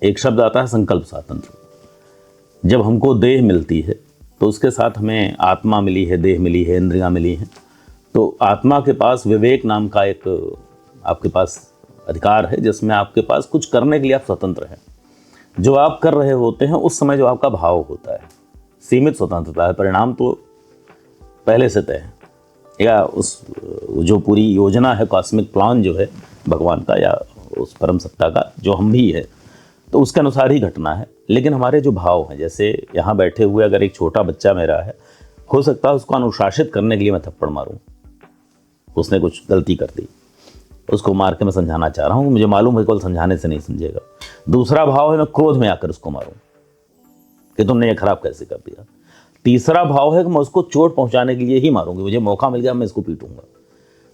एक शब्द आता है संकल्प स्वातंत्र। जब हमको देह मिलती है तो उसके साथ हमें आत्मा मिली है, देह मिली है, इंद्रियां मिली हैं। तो आत्मा के पास विवेक नाम का एक आपके पास अधिकार है, जिसमें आपके पास कुछ करने के लिए आप स्वतंत्र हैं। जो आप कर रहे होते हैं उस समय जो आपका भाव होता है, सीमित स्वतंत्रता है। परिणाम तो पहले से तय है, या उस जो पूरी योजना है, कॉस्मिक प्लान जो है भगवान का या उस परम सत्ता का, जो हम भी है, तो उसके अनुसार ही घटना है। लेकिन हमारे जो भाव हैं, जैसे यहाँ बैठे हुए अगर एक छोटा बच्चा मेरा है, हो सकता है उसको अनुशासित करने के लिए मैं थप्पड़ मारूं। उसने कुछ गलती कर दी, उसको मार के मैं समझाना चाह रहा हूँ, मुझे मालूम है केवल समझाने से नहीं समझेगा। दूसरा भाव है मैं क्रोध में आकर उसको मारूं कि तुमने ये खराब कैसे कर दिया। तीसरा भाव है कि मैं उसको चोट पहुंचाने के लिए ही मारूंगी, मुझे मौका मिल गया मैं इसको पीटूंगा।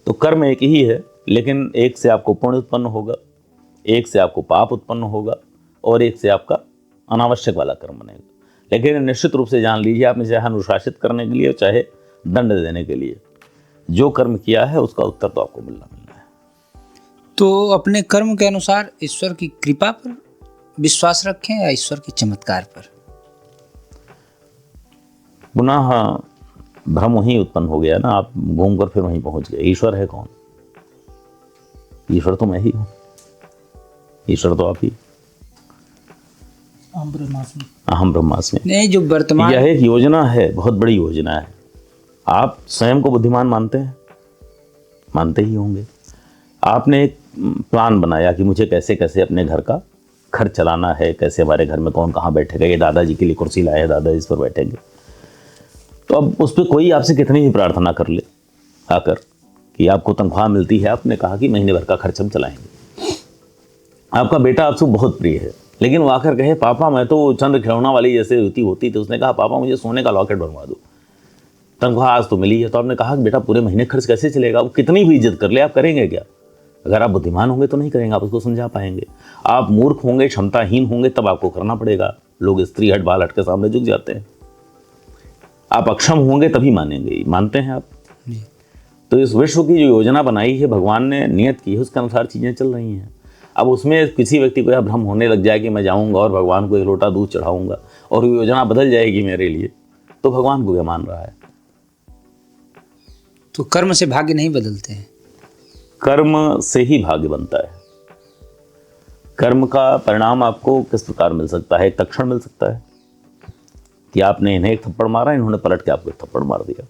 तो कर्म एक ही है, लेकिन एक से आपको पुण्य उत्पन्न होगा, एक से आपको पाप उत्पन्न होगा, और एक से आपका अनावश्यक वाला कर्म बनेगा। लेकिन निश्चित रूप से जान लीजिए, आपने चाहे अनुशासित करने के लिए चाहे दंड देने के लिए जो कर्म किया है उसका उत्तर तो आपको मिलना है। तो अपने कर्म के अनुसार ईश्वर की कृपा पर विश्वास रखें या ईश्वर के चमत्कार पर? पुनः भ्रम वहीं उत्पन्न हो गया ना, आप घूमकर फिर वहीं पहुंच गए। ईश्वर है कौन? ईश्वर तो मैं ही हूं, ईश्वर तो आप ही। अहम ब्रह्मास्मि। नहीं, जो वर्तमान, यह एक योजना है, बहुत बड़ी योजना है। आप स्वयं को बुद्धिमान मानते हैं? मानते ही होंगे। आपने एक प्लान बनाया कि मुझे कैसे कैसे अपने घर का खर्च चलाना है, कैसे हमारे घर में कौन कहाँ बैठेगा। ये दादाजी के लिए कुर्सी लाए हैं, दादाजी इस पर बैठेंगे। तो अब उस पर कोई आपसे कितनी भी प्रार्थना कर ले आकर कि आपको तनख्वाह मिलती है, आपने कहा कि महीने भर का खर्च हम चलाएंगे। आपका बेटा आपसे बहुत प्रिय है, लेकिन वो आकर कहे पापा मैं तो चंद्र खिलौना वाली जैसे होती थी। उसने कहा पापा मुझे सोने का लॉकेट बनवा दो, तनख्वाह आज तो मिली है। तो आपने कहा कि बेटा पूरे महीने खर्च कैसे चलेगा? वो कितनी भी इज्जत कर ले, आप करेंगे क्या? अगर आप बुद्धिमान होंगे तो नहीं करेंगे, आप उसको समझा पाएंगे। आप मूर्ख होंगे, क्षमताहीन होंगे, तब आपको करना पड़ेगा। लोग स्त्री हट बाल हट के सामने झुक जाते हैं। आप अक्षम होंगे तभी मानेंगे। मानते हैं आप? तो इस विश्व की जो योजना बनाई है भगवान ने, नियत की है, उसके अनुसार चीज़ें चल रही हैं। अब उसमें किसी व्यक्ति को यह भ्रम होने लग जाए कि मैं जाऊंगा और भगवान को एक लोटा दूध चढ़ाऊंगा और वो योजना बदल जाएगी मेरे लिए, तो भगवान को क्या मान रहा है? तो कर्म से भाग्य नहीं बदलते हैं। कर्म से ही भाग्य बनता है। कर्म का परिणाम आपको किस प्रकार मिल सकता है? एक तक्षण मिल सकता है कि आपने इन्हें एक थप्पड़ मारा, इन्होंने पलट के आपको एक थप्पड़ मार दिया।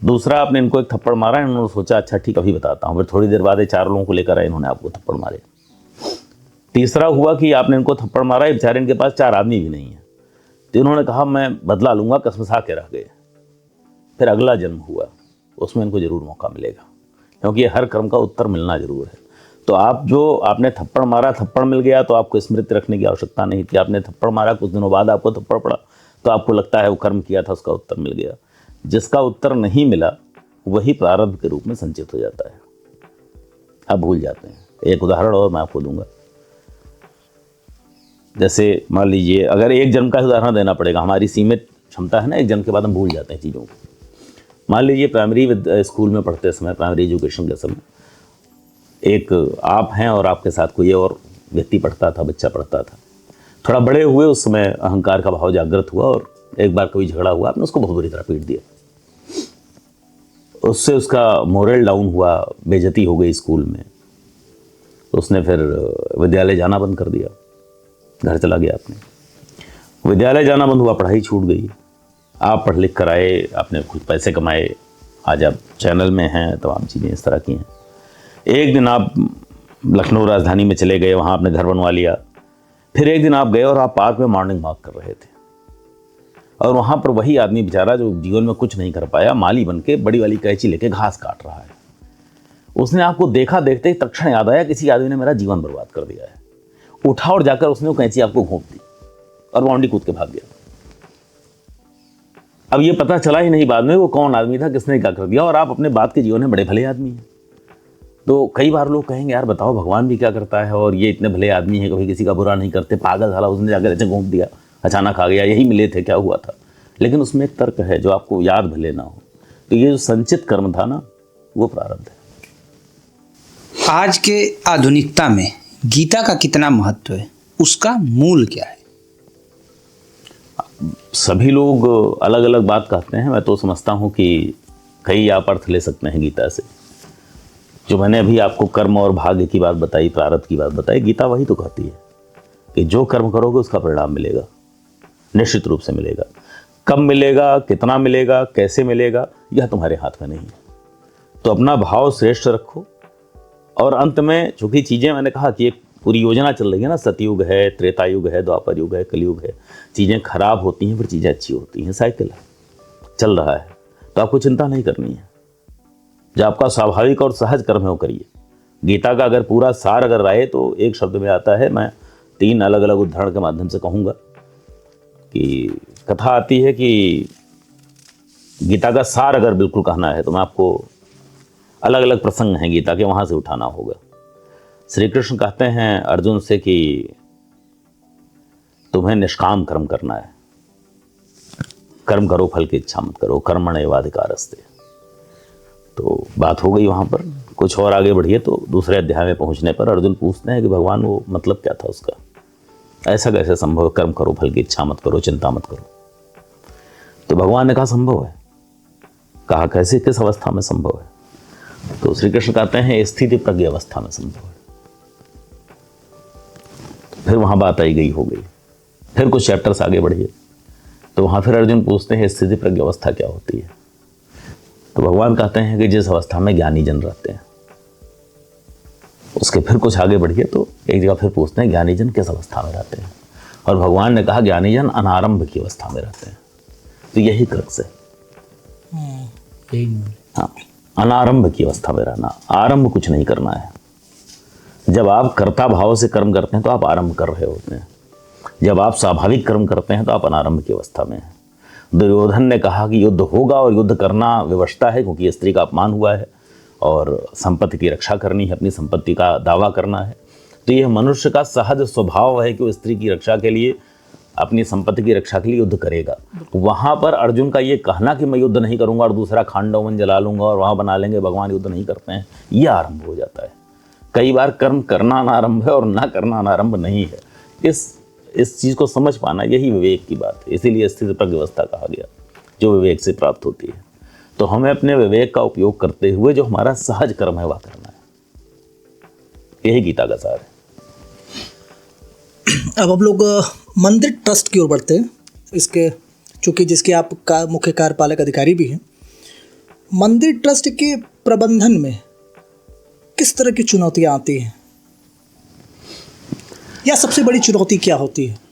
दूसरा, आपने इनको एक थप्पड़ मारा, इन्होंने सोचा अच्छा ठीक अभी बताता हूँ, फिर थोड़ी देर बाद ये चार लोगों को लेकर आए, इन्होंने आपको थप्पड़ मारे। तीसरा हुआ कि आपने इनको थप्पड़ मारा, ये बेचारे इनके पास 4 आदमी भी नहीं है, तो इन्होंने कहा मैं बदला लूंगा, कसमसा के रह गए। फिर अगला जन्म हुआ, उसमें इनको जरूर मौका मिलेगा, क्योंकि हर कर्म का उत्तर मिलना जरूर है। तो आप जो आपने थप्पड़ मारा, थप्पड़ मिल गया तो आपको स्मृति रखने की आवश्यकता नहीं थी। आपने थप्पड़ मारा, कुछ दिनों बाद आपको थप्पड़ पड़ा, तो आपको लगता है वो कर्म किया था उसका उत्तर मिल गया। जिसका उत्तर नहीं मिला वही प्रारब्ध के रूप में संचित हो जाता है, आप भूल जाते हैं। एक उदाहरण और मैं आपको दूंगा। जैसे मान लीजिए, अगर एक जन्म का उदाहरण देना पड़ेगा, हमारी सीमित क्षमता है ना, एक जन्म के बाद हम भूल जाते हैं चीज़ों को। मान लीजिए प्राइमरी स्कूल में पढ़ते समय, प्राइमरी एजुकेशन के समय, एक आप हैं और आपके साथ कोई और व्यक्ति पढ़ता था, बच्चा पढ़ता था। थोड़ा बड़े हुए, उस समय अहंकार का भाव जागृत हुआ और एक बार कोई झगड़ा हुआ, आपने उसको बहुत बुरी तरह पीट दिया। उससे उसका मोरल डाउन हुआ, बेइज्जती हो गई स्कूल में। उसने फिर विद्यालय जाना बंद कर दिया, घर चला गया। अपने विद्यालय जाना बंद हुआ, पढ़ाई छूट गई। आप पढ़ लिख कर आए, आपने कुछ पैसे कमाए, आज आप चैनल में हैं, तमाम चीज़ें इस तरह की हैं। एक दिन आप लखनऊ राजधानी में चले गए, वहाँ आपने घर बनवा लिया। फिर एक दिन आप गए और आप पार्क में मॉर्निंग वॉक कर रहे थे, और वहाँ पर वही आदमी बेचारा जो जीवन में कुछ नहीं कर पाया, माली बन के बड़ी वाली कैंची लेके घास काट रहा है। उसने आपको देखा, देखते ही तत्क्षण याद आया किसी आदमी ने मेरा जीवन बर्बाद कर दिया है। उठा और जाकर उसने वो कैंची आपको घोंप दी और बाउंड्री कूद के भाग गया। अब ये पता चला ही नहीं बाद में वो कौन आदमी था, किसने क्या कर दिया, और आप अपने बात के जीवन में बड़े भले आदमी हैं। तो कई बार लोग कहेंगे यार बताओ भगवान भी क्या करता है, और ये इतने भले आदमी है, कभी किसी का बुरा नहीं करते, पागल साला उसने जाकर ऐसे घूम दिया, अचानक आ गया, यही मिले थे, क्या हुआ था। लेकिन उसमें एक तर्क है जो आपको याद भले ना हो। तो ये जो संचित कर्म था ना, वो प्रारब्ध है। आज के आधुनिकता में गीता का कितना महत्व है, उसका मूल क्या है? सभी लोग अलग अलग बात कहते हैं। मैं तो समझता हूँ कि कई आप अर्थ ले सकते हैं गीता से। जो मैंने अभी आपको कर्म और भाग्य की बात बताई, प्रारब्ध की बात बताई, गीता वही तो कहती है कि जो कर्म करोगे उसका परिणाम मिलेगा, निश्चित रूप से मिलेगा। कब मिलेगा, कितना मिलेगा, कैसे मिलेगा, यह तुम्हारे हाथ में नहीं है। तो अपना भाव श्रेष्ठ रखो। और अंत में चूंकि चीज़ें, मैंने कहा कि एक पूरी योजना चल रही है ना, सतयुग है, त्रेता युग है, द्वापर युग है, कलयुग है। चीज़ें खराब होती हैं, फिर चीज़ें अच्छी होती हैं, साइकिल है, चल रहा है। तो आपको चिंता नहीं करनी है। जो आपका स्वाभाविक और सहज कर्म है वो करिए। गीता का अगर पूरा सार अगर रहे तो एक शब्द में आता है, मैं 3 अलग अलग उदाहरण के माध्यम से कहूँगा। कि कथा आती है कि गीता का सार अगर बिल्कुल कहना है तो मैं आपको, अलग अलग प्रसंग हैं गीता के, वहाँ से उठाना होगा। श्री कृष्ण कहते हैं अर्जुन से कि तुम्हें निष्काम कर्म करना है, कर्म करो फल की इच्छा मत करो, कर्मण्येवाधिकारस्ते। तो बात हो गई वहाँ पर। कुछ और आगे बढ़िए तो दूसरे अध्याय में पहुँचने पर अर्जुन पूछते हैं कि भगवान वो मतलब क्या था उसका, ऐसा कैसे संभव, कर्म करो फल की इच्छा मत करो, चिंता मत करो। तो भगवान ने कहा संभव है। कहा कैसे, किस अवस्था में संभव है? तो श्री कृष्ण कहते हैं स्थिति प्रज्ञ अवस्था में संभव है। फिर वहाँ बात आई गई हो गई। फिर कुछ चैप्टर्स आगे बढ़िए तो वहाँ फिर अर्जुन पूछते हैं स्थिति प्रज्ञ अवस्था क्या होती है? तो भगवान कहते हैं कि जिस अवस्था में ज्ञानी जन रहते हैं। उसके फिर कुछ आगे बढ़िए तो एक जगह फिर पूछते हैं ज्ञानी जन किस अवस्था में रहते हैं? और भगवान ने कहा ज्ञानी जन अनारंभ की अवस्था में रहते हैं। तो यही क्रक्स है। हाँ, अनारंभ की अवस्था में रहना, आरंभ कुछ नहीं करना है। जब आप कर्ता भाव से कर्म करते हैं तो आप आरंभ कर रहे होते हैं। जब आप स्वाभाविक कर्म करते हैं तो आप अनारंभ की अवस्था में हैं। दुर्योधन ने कहा कि युद्ध होगा और युद्ध करना विवशता है, क्योंकि स्त्री का अपमान हुआ है और संपत्ति की रक्षा करनी है, अपनी संपत्ति का दावा करना है। तो यह मनुष्य का सहज स्वभाव है कि वो स्त्री की रक्षा के लिए, अपनी संपत्ति की रक्षा के लिए युद्ध करेगा। वहाँ पर अर्जुन का ये कहना कि मैं युद्ध नहीं करूँगा और दूसरा खांडव वन जला लूँगा और वहाँ बना लेंगे भगवान युद्ध नहीं करते हैं, यह आरंभ हो जाता है। कई बार कर्म करना अनारंभ है और ना करना अनारंभ नहीं है। इस चीज़ को समझ पाना यही विवेक की बात है। इसीलिए स्थिति प्रज्ञ अवस्था कहा गया, जो विवेक से प्राप्त होती है। तो हमें अपने विवेक का उपयोग करते हुए जो हमारा सहज कर्म है वह करना है। यही गीता का सार है। अब हम लोग मंदिर ट्रस्ट की ओर बढ़ते हैं। इसके चूँकि जिसके आप का मुख्य कार्यपालक अधिकारी भी हैं, मंदिर ट्रस्ट के प्रबंधन में किस तरह की चुनौतियाँ आती हैं? या सबसे बड़ी चुनौती क्या होती है?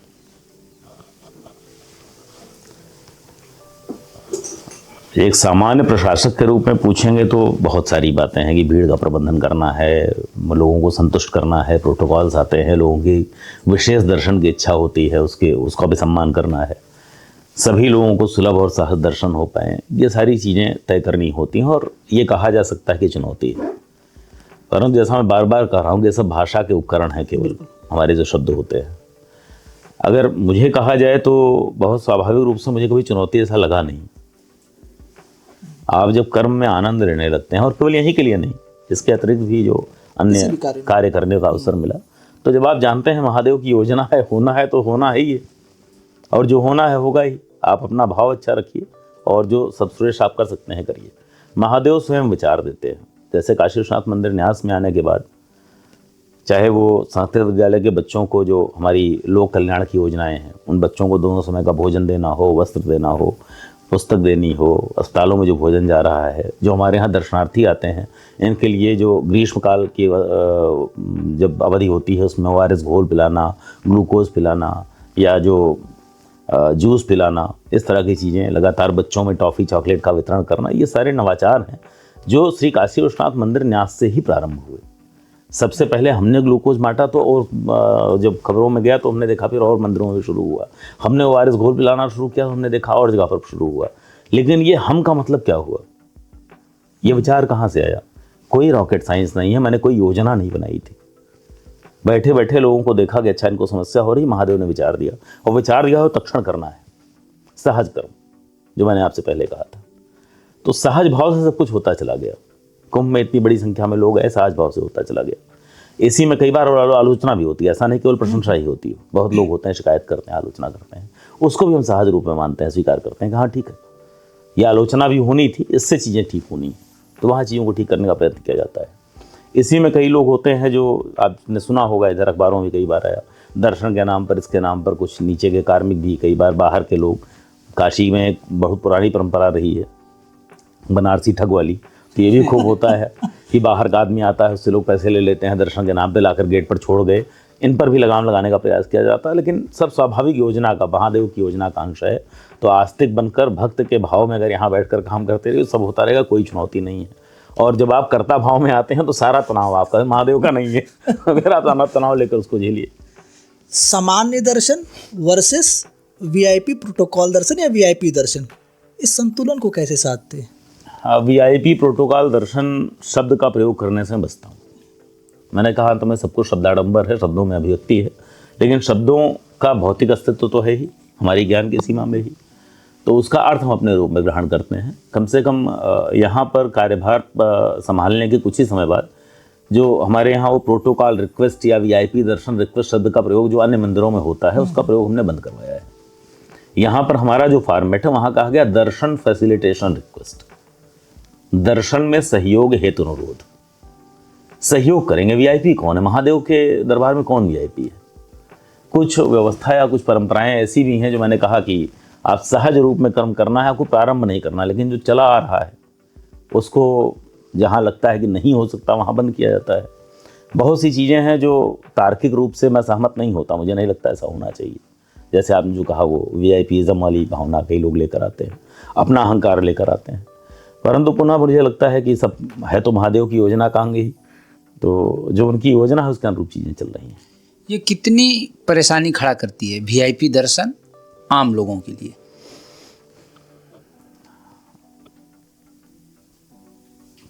एक सामान्य प्रशासक के रूप में पूछेंगे तो बहुत सारी बातें हैं कि भीड़ का प्रबंधन करना है, लोगों को संतुष्ट करना है, प्रोटोकॉल्स आते हैं, लोगों की विशेष दर्शन की इच्छा होती है, उसका भी सम्मान करना है, सभी लोगों को सुलभ और सहज दर्शन हो पाए, ये सारी चीज़ें तय करनी होती हैं और ये कहा जा सकता है कि चुनौती है। परंतु जैसा मैं बार बार कह रहा हूँ कि ये सब भाषा के उपकरण हैं, केवल हमारे जो शब्द होते हैं। अगर मुझे कहा जाए तो बहुत स्वाभाविक रूप से मुझे कभी चुनौती ऐसा लगा नहीं। आप जब कर्म में आनंद लेने लगते हैं, और केवल यहीं के लिए नहीं, इसके अतिरिक्त भी जो अन्य कार्य करने का अवसर मिला, तो जब आप जानते हैं महादेव की योजना है, होना है तो होना है ही है, और जो होना है होगा ही। आप अपना भाव अच्छा रखिए और जो सबश्रेष्ठ आप कर सकते हैं करिए। महादेव स्वयं विचार देते हैं। जैसे काशी विश्वनाथ मंदिर न्यास में आने के बाद, चाहे वो संस्कृत विद्यालय के बच्चों को जो हमारी लोक कल्याण की योजनाएं हैं, उन बच्चों को दोनों समय का भोजन देना हो, वस्त्र देना हो, पुस्तक देनी हो, अस्पतालों में जो भोजन जा रहा है, जो हमारे यहाँ दर्शनार्थी आते हैं, इनके लिए जो ग्रीष्मकाल की जब अवधि होती है उसमें ORS घोल पिलाना, ग्लूकोज पिलाना या जो जूस पिलाना, इस तरह की चीज़ें, लगातार बच्चों में टॉफ़ी चॉकलेट का वितरण करना, ये सारे नवाचार हैं जो श्री काशी विश्वनाथ मंदिर न्यास से ही प्रारंभ हुए। सबसे पहले हमने ग्लूकोज बांटा तो, और जब खबरों में गया तो हमने देखा फिर और मंदिरों में शुरू हुआ। हमने ORS घोल पिलाना शुरू किया तो हमने देखा और जगह पर शुरू हुआ। लेकिन ये हम का मतलब क्या हुआ? ये विचार कहाँ से आया? कोई रॉकेट साइंस नहीं है, मैंने कोई योजना नहीं बनाई थी। बैठे बैठे लोगों को देखा कि अच्छा इनको समस्या हो रही, महादेव ने विचार दिया, और विचार दिया हो तक्षण करना है, सहज कर्म, जो मैंने आपसे पहले कहा था। तो सहज भाव से सब कुछ होता चला गया। कुंभ में इतनी बड़ी संख्या में लोग आए, सहज भाव से होता चला गया। इसी में कई बार आलोचना भी होती है, ऐसा नहीं केवल प्रशंसा ही होती है। बहुत लोग होते हैं शिकायत करते हैं, आलोचना करते हैं, उसको भी हम सहज रूप में मानते हैं, स्वीकार करते हैं कि हाँ ठीक है, ये आलोचना भी होनी थी, इससे चीज़ें ठीक होनी, तो वहाँ चीज़ों को ठीक करने का प्रयत्न किया जाता है। इसी में कई लोग होते हैं जो आपने सुना होगा, इधर अखबारों में कई बार आया, दर्शन के नाम पर, इसके नाम पर कुछ नीचे के कार्मिक भी, कई बार बाहर के लोग, काशी में एक बहुत पुरानी परंपरा रही है बनारसी ठग वाली, तो ये भी खूब होता है कि बाहर का आदमी आता है, उससे लोग पैसे ले लेते हैं, दर्शन के नाम पे लाकर गेट पर छोड़ गए। इन पर भी लगाम लगाने का प्रयास किया जाता है, लेकिन सब स्वाभाविक योजना का, महादेव की योजना का अंश है। तो आस्तिक बनकर भक्त के भाव में अगर यहाँ बैठकर काम करते रहे, सब होता रहेगा, कोई चुनौती नहीं है। और जब आप कर्ता भाव में आते हैं तो सारा तनाव आपका है, महादेव का नहीं है। अगर आप तनाव लेकर उसको झेलिए। सामान्य दर्शन वर्सेस VIP प्रोटोकॉल दर्शन या VIP दर्शन, इस संतुलन को कैसे साधते हैं? VIP प्रोटोकॉल दर्शन शब्द का प्रयोग करने से बचता हूँ। मैंने कहा तो मैं सबको शब्दाडंबर है, शब्दों में अभिव्यक्ति है, लेकिन शब्दों का भौतिक अस्तित्व तो है ही, हमारी ज्ञान की सीमा में ही, तो उसका अर्थ हम अपने रूप में ग्रहण करते हैं। कम से कम यहाँ पर कार्यभार संभालने के कुछ ही समय बाद जो हमारे यहाँ वो प्रोटोकॉल रिक्वेस्ट या VIP दर्शन रिक्वेस्ट शब्द का प्रयोग जो अन्य मंदिरों में होता है, उसका प्रयोग हमने बंद करवाया है। यहाँ पर हमारा जो फॉर्मेट है, वहाँ कहा गया दर्शन फैसिलिटेशन रिक्वेस्ट, दर्शन में सहयोग हेतु अनुरोध। सहयोग करेंगे। VIP कौन है? महादेव के दरबार में कौन VIP है? कुछ व्यवस्था या कुछ परंपराएं ऐसी भी हैं जो मैंने कहा कि आप सहज रूप में कर्म करना है, आपको प्रारंभ नहीं करना, लेकिन जो चला आ रहा है उसको जहाँ लगता है कि नहीं हो सकता वहाँ बंद किया जाता है। बहुत सी चीज़ें हैं जो तार्किक रूप से मैं सहमत नहीं होता, मुझे नहीं लगता ऐसा होना चाहिए। जैसे आपने जो कहा वो VIPism वाली भावना कई लोग लेकर आते हैं, अपना अहंकार लेकर आते हैं, परंतु पुनः मुझे लगता है कि सब है तो महादेव की योजना का अंग ही, तो जो उनकी योजना है उसके अनुरूप चीज़ें चल रही हैं। ये कितनी परेशानी खड़ा करती है VIP दर्शन आम लोगों के लिए?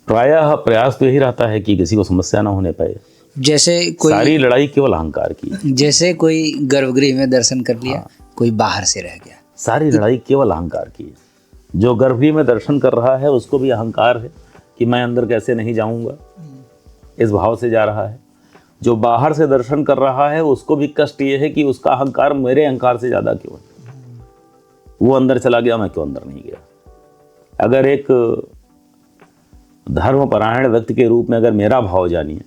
प्रायः प्रयास तो यही रहता है कि किसी को समस्या ना होने पाए। जैसे कोई सारी लड़ाई केवल अहंकार की। जैसे कोई गर्भगृह में दर्शन कर लिया, कोई बाहर से रह गया, सारी लड़ाई केवल अहंकार की है। जो गर्भगृह में दर्शन कर रहा है उसको भी अहंकार है कि मैं अंदर कैसे नहीं जाऊंगा, इस भाव से जा रहा है। जो बाहर से दर्शन कर रहा है उसको भी कष्ट ये है कि उसका अहंकार मेरे अहंकार से ज़्यादा क्यों है, वो अंदर चला गया, मैं क्यों अंदर नहीं गया। अगर एक धर्मपरायण व्यक्ति के रूप में अगर मेरा भाव जानिए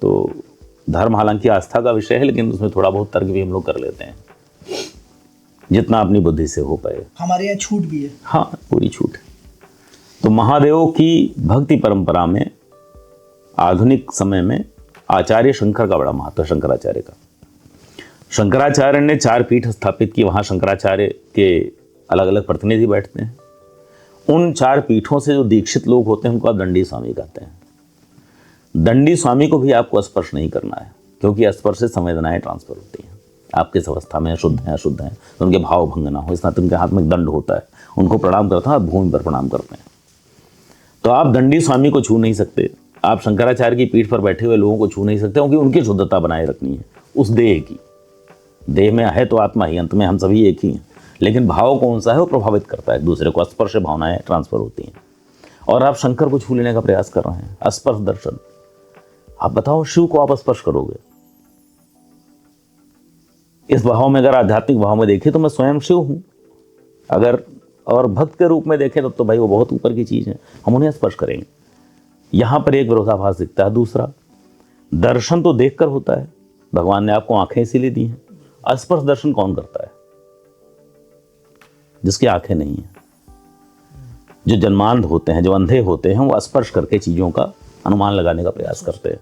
तो धर्म हालांकि आस्था का विषय है, लेकिन उसमें थोड़ा बहुत तर्क भी हम लोग कर लेते हैं, जितना अपनी बुद्धि से हो पाए। हमारे यहाँ छूट भी है। हाँ, पूरी छूट है। तो महादेव की भक्ति परंपरा में आधुनिक समय में आचार्य शंकर का बड़ा महत्व है, शंकराचार्य का। शंकराचार्य ने 4 पीठ स्थापित की, वहाँ शंकराचार्य के अलग अलग प्रतिनिधि बैठते हैं। उन 4 पीठों से जो दीक्षित लोग होते हैं उनको आप दंडी स्वामी कहते हैं। दंडी स्वामी को भी आपको स्पर्श नहीं करना है, क्योंकि स्पर्श से संवेदनाएं ट्रांसफर होती हैं। आप किस अवस्था में शुद्ध हैं अशुद्ध हैं, तो उनके भाव भंग ना हो, इस नाते उनके हाथ में एक दंड होता है, उनको प्रणाम करता है, आप भूमि पर प्रणाम करते हैं। तो आप दंडी स्वामी को छू नहीं सकते, आप शंकराचार्य की पीठ पर बैठे हुए लोगों को छू नहीं सकते, क्योंकि उनकी शुद्धता बनाए रखनी है उस देह की। देह में है तो आत्मा ही, अंत में हम सभी एक ही हैं, लेकिन भाव कौन सा है वो प्रभावित करता है एक दूसरे को, स्पर्श भावनाएं ट्रांसफर होती हैं। और आप शंकर को छू लेने का प्रयास कर रहे हैं, स्पर्श दर्शन। आप बताओ, शिव को आप स्पर्श करोगे? इस भाव में अगर आध्यात्मिक भाव में देखें तो मैं स्वयं शिव हूं, अगर और भक्त के रूप में देखें तो भाई वो बहुत ऊपर की चीज है, हम उन्हें स्पर्श करेंगे। यहां पर एक विरोधाभास दिखता है। दूसरा, दर्शन तो देखकर होता है, भगवान ने आपको आंखें इसीलिए दी हैं। स्पर्श दर्शन कौन करता है? जिसकी आंखें नहीं है। जो जन्मांध होते हैं, जो अंधे होते हैं, वो स्पर्श करके चीजों का अनुमान लगाने का प्रयास करते हैं।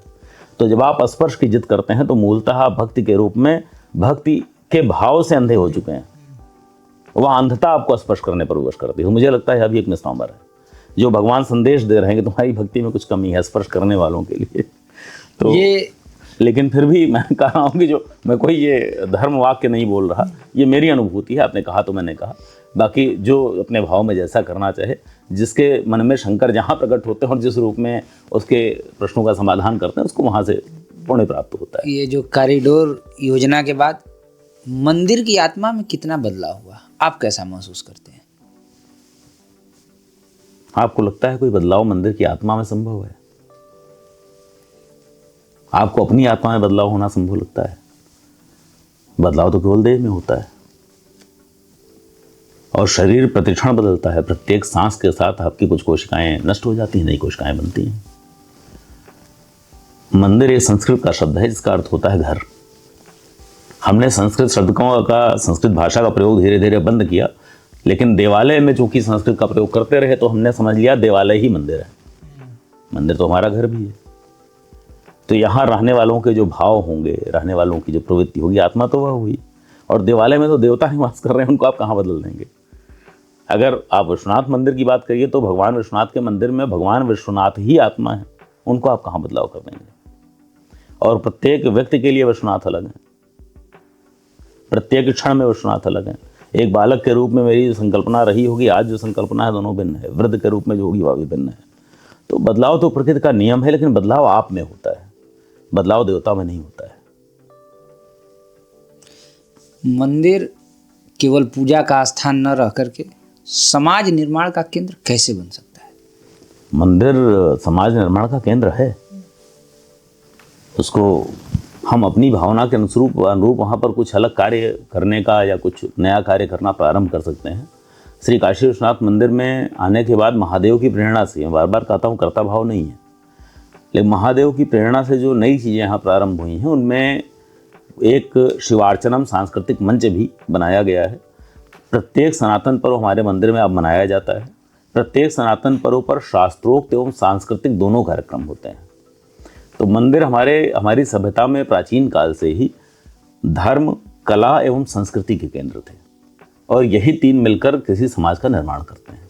तो जब आप स्पर्श की जिद करते हैं तो मूलतः आप भक्ति के रूप में, भक्ति के भाव से अंधे हो चुके हैं। वह अंधता आपको स्पर्श करने पर विवश करती है। मुझे लगता है अभी एक मिसनॉमर है, जो भगवान संदेश दे रहे हैं कि तुम्हारी भक्ति में कुछ कमी है स्पर्श करने वालों के लिए। तो ये, लेकिन फिर भी मैं कह रहा हूँ कि जो मैं कोई ये धर्म वाक्य नहीं बोल रहा, ये मेरी अनुभूति है। आपने कहा तो मैंने कहा, बाकी जो अपने भाव में जैसा करना चाहे, जिसके मन में शंकर जहाँ प्रकट होते हैं और जिस रूप में उसके प्रश्नों का समाधान करते हैं, उसको वहाँ से पुण्य प्राप्त होता है। ये जो कॉरिडोर योजना के बाद मंदिर की आत्मा में कितना बदलाव हुआ, आप कैसा महसूस करते हैं? आपको लगता है कोई बदलाव मंदिर की आत्मा में संभव है? आपको अपनी आत्मा में बदलाव होना संभव लगता है? बदलाव तो केवल देह में होता है, और शरीर प्रतिक्षण बदलता है। प्रत्येक सांस के साथ आपकी कुछ कोशिकाएं नष्ट हो जाती हैं, नई कोशिकाएं बनती हैं। मंदिर एक संस्कृत का शब्द है जिसका अर्थ होता है घर। हमने संस्कृत शब्दों का, संस्कृत भाषा का प्रयोग धीरे धीरे बंद किया, लेकिन देवालय में चूंकि संस्कृत का प्रयोग करते रहे तो हमने समझ लिया देवालय ही मंदिर है। मंदिर तो हमारा घर भी है। तो यहाँ रहने वालों के जो भाव होंगे, रहने वालों की जो प्रवृत्ति होगी, आत्मा तो वह हुई। और देवालय में तो देवता ही वास कर रहे हैं, उनको आप कहाँ बदल देंगे? अगर आप विश्वनाथ मंदिर की बात करिए तो भगवान विश्वनाथ के मंदिर में भगवान विश्वनाथ ही आत्मा है, उनको आप कहाँ बदलाव कर देंगे? और प्रत्येक व्यक्ति के लिए विश्वनाथ अलग है, प्रत्येक क्षण में विश्वनाथ अलग है। एक बालक के रूप में मेरी जो संकल्पना रही होगी, आज जो संकल्पना है, दोनों भिन्न है। वृद्ध के रूप में जो होगी वह भी भिन्न है। तो बदलाव तो प्रकृति का नियम है, लेकिन बदलाव आप में होता है, बदलाव देवता में नहीं होता है। मंदिर केवल पूजा का स्थान न रह करके समाज निर्माण का केंद्र कैसे बन सकता है? मंदिर समाज निर्माण का केंद्र है। उसको हम अपनी भावना के अनुरूप वहाँ पर कुछ अलग कार्य करने का या कुछ नया कार्य करना प्रारंभ कर सकते हैं। श्री काशी विश्वनाथ मंदिर में आने के बाद महादेव की प्रेरणा से, मैं बार बार कहता हूँ कर्ता भाव नहीं है, लेकिन महादेव की प्रेरणा से जो नई चीज़ें यहाँ प्रारंभ हुई हैं, उनमें एक शिवार्चनम सांस्कृतिक मंच भी बनाया गया है। प्रत्येक सनातन पर्व हमारे मंदिर में अब मनाया जाता है। प्रत्येक सनातन पर्व पर शास्त्रोक्त एवं सांस्कृतिक दोनों कार्यक्रम होते हैं। तो मंदिर हमारी सभ्यता में प्राचीन काल से ही धर्म, कला एवं संस्कृति के केंद्र थे, और यही तीन मिलकर किसी समाज का निर्माण करते हैं।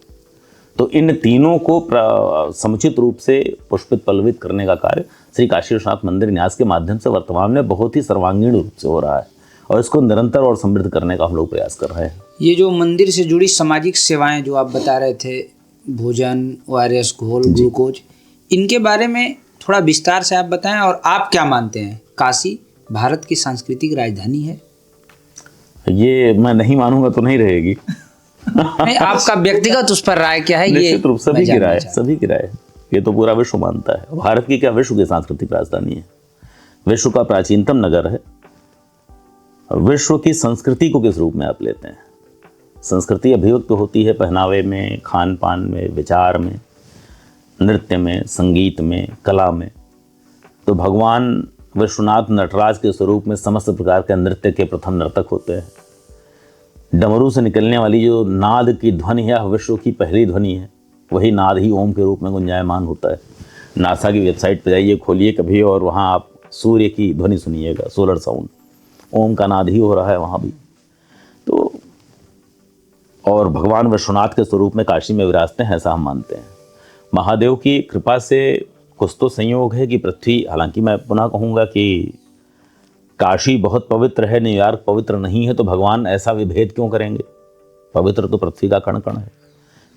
तो इन तीनों को समुचित रूप से पुष्पित पल्लवित करने का कार्य श्री काशी विश्वनाथ मंदिर न्यास के माध्यम से वर्तमान में बहुत ही सर्वांगीण रूप से हो रहा है, और इसको निरंतर और समृद्ध करने का हम लोग प्रयास कर रहे हैं। ये जो मंदिर से जुड़ी सामाजिक सेवाएं जो आप बता रहे थे, भोजन, ORS घोल, ग्लूकोज, इनके बारे में थोड़ा विस्तार से आप बताएं। और आप क्या मानते हैं, काशी भारत की सांस्कृतिक राजधानी है? ये मैं नहीं मानूंगा तो नहीं रहेगी। नहीं, आपका व्यक्तिगत उस पर राय क्या है? निश्चित रूप सभी की राय, सभी की राय। ये तो पूरा विश्व मानता है। भारत की क्या, विश्व की सांस्कृतिक राजधानी है, विश्व का प्राचीनतम नगर है। विश्व की संस्कृति को किस रूप में आप लेते हैं? संस्कृति अभिव्यक्त होती है पहनावे में, खान पान में, विचार में, नृत्य में, संगीत में, कला में। तो भगवान विश्वनाथ नटराज के स्वरूप में समस्त प्रकार के नृत्य के प्रथम नर्तक होते हैं। डमरू से निकलने वाली जो नाद की ध्वनि है, विश्व की पहली ध्वनि है। वही नाद ही ओम के रूप में गुंजायमान होता है। नासा की वेबसाइट पर जाइए, खोलिए कभी, और वहाँ आप सूर्य की ध्वनि सुनिएगा, सोलर साउंड, ओम का नाद ही हो रहा है वहाँ भी। तो और भगवान विश्वनाथ के स्वरूप में काशी में विराजते हैं, ऐसा हम मानते हैं। महादेव की कृपा से कुछ तो संयोग है कि पृथ्वी, हालांकि मैं पुनः कहूँगा कि काशी बहुत पवित्र है, न्यूयॉर्क पवित्र नहीं है, तो भगवान ऐसा विभेद क्यों करेंगे? पवित्र तो पृथ्वी का कण कण है।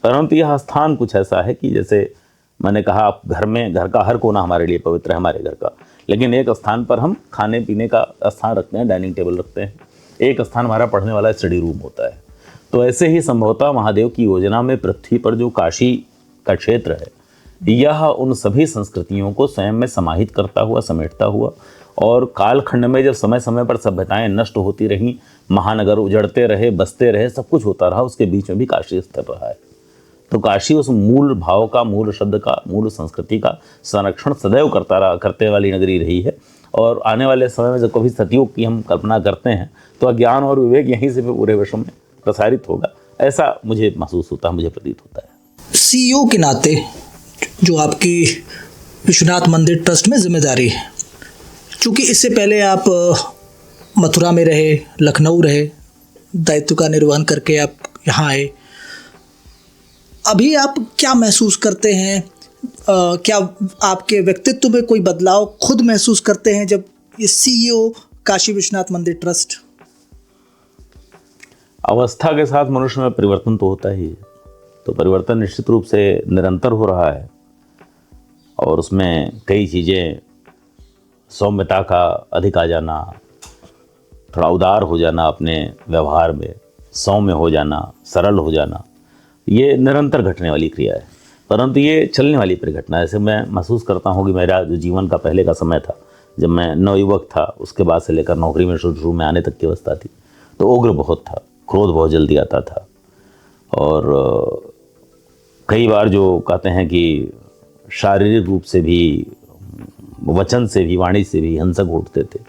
परंतु यह स्थान कुछ ऐसा है कि जैसे मैंने कहा, आप घर का हर कोना हमारे लिए पवित्र है, हमारे घर का, लेकिन एक स्थान पर हम खाने पीने का स्थान रखते हैं, डाइनिंग टेबल रखते हैं, एक स्थान हमारा पढ़ने वाला स्टडी रूम होता है। तो ऐसे ही संभवतः महादेव की योजना में पृथ्वी पर जो काशी का क्षेत्र है, यह उन सभी संस्कृतियों को स्वयं में समाहित करता हुआ, समेटता हुआ, और कालखंड में जब समय समय पर सभ्यताएं नष्ट होती रहीं, महानगर उजड़ते रहे, बसते रहे, सब कुछ होता रहा, उसके बीच में भी काशी स्थिर रहा है। तो काशी उस मूल भाव का, मूल शब्द का, मूल संस्कृति का संरक्षण सदैव करते वाली नगरी रही है। और आने वाले समय में जब कभी सतयुग की हम कल्पना करते हैं तो अज्ञान और विवेक यहीं से पूरे विश्व में प्रसारित होगा, ऐसा मुझे महसूस होता है, मुझे प्रतीत होता है। सीईओ के नाते जो आपकी विश्वनाथ मंदिर ट्रस्ट में जिम्मेदारी है, चूँकि इससे पहले आप मथुरा में रहे, लखनऊ रहे, दायित्व का निर्वहन करके आप यहाँ आए, अभी आप क्या महसूस करते हैं? क्या आपके व्यक्तित्व में कोई बदलाव खुद महसूस करते हैं जब ये सीईओ काशी विश्वनाथ मंदिर ट्रस्ट? अवस्था के साथ मनुष्य में परिवर्तन तो होता ही है, तो परिवर्तन निश्चित रूप से निरंतर हो रहा है, और उसमें कई चीज़ें, सौम्यता का अधिक आ जाना, थोड़ा उदार हो जाना अपने व्यवहार में, सौम्य हो जाना, सरल हो जाना, ये निरंतर घटने वाली क्रिया है, परंतु ये चलने वाली परिघटना है। ऐसे मैं महसूस करता हूँ कि मेरा जो जीवन का पहले का समय था, जब मैं नवयुवक था, उसके बाद से लेकर नौकरी में शुरू में आने तक की अवस्था थी, तो उग्र बहुत था, क्रोध बहुत जल्दी आता था, और कई बार जो कहते हैं कि शारीरिक रूप से भी, वचन से भी, वाणी से भी हिंसक उठते थे,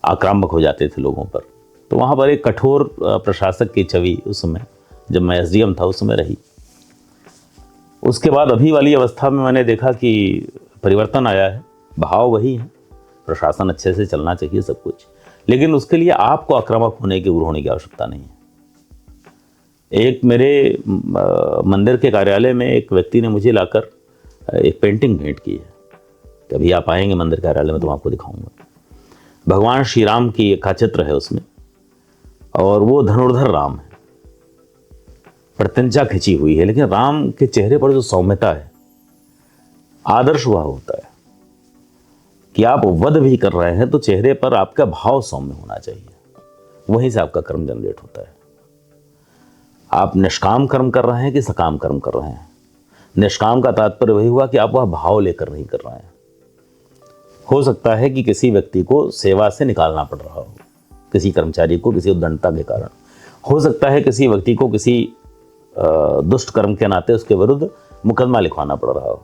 आक्रामक हो जाते थे लोगों पर। तो वहाँ पर एक कठोर प्रशासक की छवि उस समय, जब मैं एसडीएम था, उस समय रही। उसके बाद अभी वाली अवस्था में मैंने देखा कि परिवर्तन आया है, भाव वही है, प्रशासन अच्छे से चलना चाहिए सब कुछ, लेकिन उसके लिए आपको आक्रामक होने की, उग्र होने की आवश्यकता नहीं है। एक मेरे मंदिर के कार्यालय में एक व्यक्ति ने मुझे लाकर एक पेंटिंग भेंट की है, कभी आप आएंगे मंदिर कार्यालय में तो मैं आपको दिखाऊंगा। भगवान श्री राम की का चित्र है उसमें, और वो धनुर्धर राम है, प्रत्यंचा खिंची हुई है, लेकिन राम के चेहरे पर जो सौम्यता है, आदर्श वह होता है कि आप वध भी कर रहे हैं तो चेहरे पर आपका भाव सौम्य होना चाहिए, वहीं से आपका कर्म जनरेट होता है। आप निष्काम कर्म कर रहे हैं कि सकाम कर्म कर रहे हैं? निष्काम का तात्पर्य वही हुआ कि आप वह भाव लेकर नहीं कर रहे हैं। हो सकता है कि किसी व्यक्ति को सेवा से निकालना पड़ रहा हो, किसी कर्मचारी को किसी उद्दंडता के कारण, हो सकता है किसी व्यक्ति को किसी दुष्ट कर्म के नाते उसके विरुद्ध मुकदमा लिखवाना पड़ रहा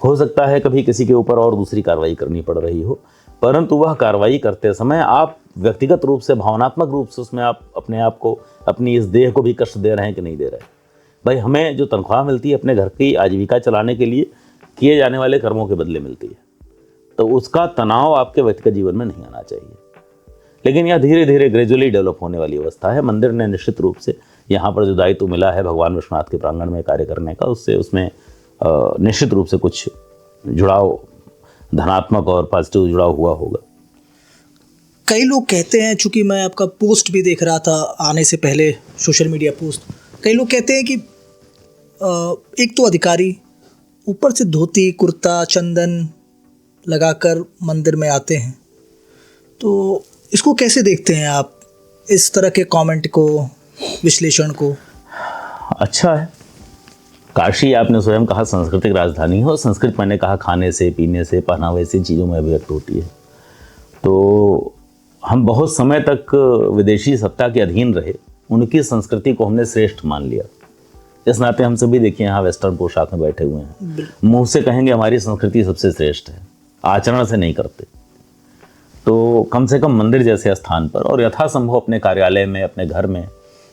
हो सकता है कभी किसी के ऊपर और दूसरी कार्रवाई करनी पड़ रही हो, परंतु वह कार्रवाई करते समय आप व्यक्तिगत रूप से, भावनात्मक रूप से उसमें आप अपने आप को, अपनी इस देह को भी कष्ट दे रहे हैं कि नहीं दे रहे? भाई, हमें जो तनख्वाह मिलती है अपने घर की आजीविका चलाने के लिए किए जाने वाले कर्मों के बदले मिलती है, तो उसका तनाव आपके व्यक्तिगत जीवन में नहीं आना चाहिए। लेकिन यह धीरे धीरे ग्रेजुअली डेवलप होने वाली अवस्था है। मंदिर ने निश्चित रूप से यहाँ पर जो दायित्व मिला है भगवान विश्वनाथ के प्रांगण में कार्य करने का, उससे उसमें निश्चित रूप से कुछ जुड़ाव, धनात्मक और पॉजिटिव जुड़ाव हुआ होगा। कई लोग कहते हैं, चूंकि मैं आपका पोस्ट भी देख रहा था आने से पहले, सोशल मीडिया पोस्ट, कई लोग कहते हैं कि एक तो अधिकारी ऊपर से धोती कुर्ता चंदन लगाकर मंदिर में आते हैं, तो इसको कैसे देखते हैं आप, इस तरह के कमेंट को, विश्लेषण को? अच्छा है, काशी आपने स्वयं कहा सांस्कृतिक राजधानी है, और संस्कृत मैंने कहा खाने से, पीने से, पहनावे से चीज़ों में अभिव्यक्त होती है। तो हम बहुत समय तक विदेशी सत्ता के अधीन रहे, उनकी संस्कृति को हमने श्रेष्ठ मान लिया। इस नाते हम सभी देखिए यहाँ वेस्टर्न पोशाक में बैठे हुए हैं, मुंह से कहेंगे हमारी संस्कृति सबसे श्रेष्ठ है, आचरण से नहीं करते। तो कम से कम मंदिर जैसे स्थान पर, और यथासंभव अपने कार्यालय में, अपने घर में,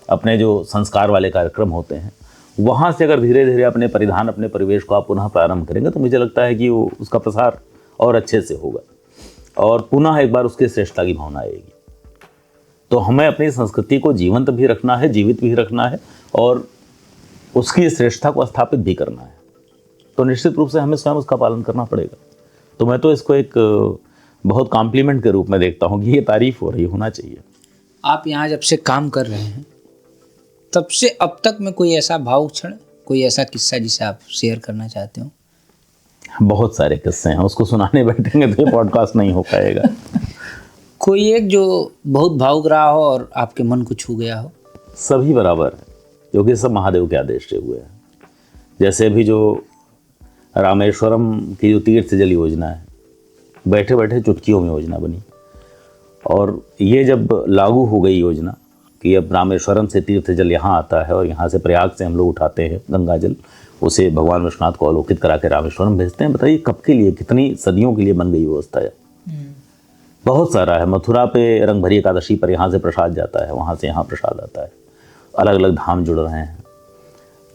अपने जो संस्कार वाले कार्यक्रम होते हैं, वहाँ से अगर धीरे धीरे अपने परिधान, अपने परिवेश को आप पुनः प्रारंभ करेंगे, तो मुझे लगता है कि वो उसका प्रसार और अच्छे से होगा। और पुनः एक बार उसके श्रेष्ठता की भावना आएगी। तो हमें अपनी संस्कृति को जीवंत भी रखना है, जीवित भी रखना है और उसकी श्रेष्ठता को स्थापित भी करना है। तो निश्चित रूप से हमें स्वयं उसका पालन करना पड़ेगा। तो मैं तो इसको एक बहुत कॉम्प्लीमेंट के रूप में देखता हूँ कि ये तारीफ हो रही होना चाहिए। आप यहाँ जब से काम कर रहे हैं तब से अब तक में कोई ऐसा भावुक क्षण, कोई ऐसा किस्सा जिसे आप शेयर करना चाहते हो? बहुत सारे किस्से हैं, उसको सुनाने बैठेंगे तो ये पॉडकास्ट नहीं हो पाएगा। कोई एक जो बहुत भावुक रहा हो और आपके मन को छू गया हो? सभी बराबर है, क्योंकि सब महादेव के आदेश से हुए हैं। जैसे अभी जो रामेश्वरम की जो तीर्थ जल योजना है, बैठे बैठे चुटकियों में योजना बनी, और ये जब लागू हो गई योजना कि अब रामेश्वरम से तीर्थ जल यहाँ आता है और यहाँ से प्रयाग से हम लोग उठाते हैं गंगा जल, उसे भगवान विश्वनाथ को अवलोकित करा के रामेश्वरम भेजते हैं। बताइए कब के लिए, कितनी सदियों के लिए बन गई व्यवस्था है। बहुत सारा है। मथुरा पे रंग भरी एकादशी पर यहाँ से प्रसाद जाता है, वहाँ से यहाँ प्रसाद आता है। अलग अलग धाम जुड़ रहे हैं।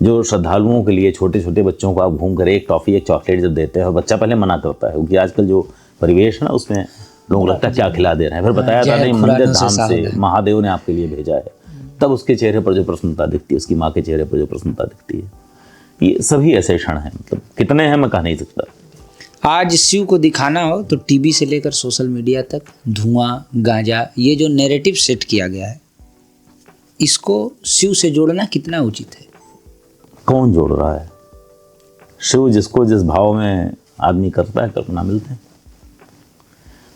जो श्रद्धालुओं के लिए, छोटे छोटे बच्चों को आप घूम कर एक टॉफ़ी एक चॉकलेट जब देते हैं और बच्चा पहले मना करता है, क्योंकि आजकल जो परिवेश है ना उसमें लोग लगता है क्या खिला दे रहे हैं, फिर बताया जाता है मंदिर धाम से महादेव ने आपके लिए भेजा है, तब उसके चेहरे पर जो प्रसन्नता दिखती है, उसकी माँ के चेहरे पर जो प्रसन्नता दिखती है, ये सभी ऐसे क्षण हैं। मतलब कितने हैं मैं कह नहीं सकता। आज शिव को दिखाना हो तो टीवी से लेकर सोशल मीडिया तक धुआं, गांजा, ये जो नैरेटिव सेट किया गया है, इसको शिव से जोड़ना कितना उचित है? कौन जोड़ रहा है? शिव जिसको जिस भाव में आदमी करता है, कल्पना मिलते हैं।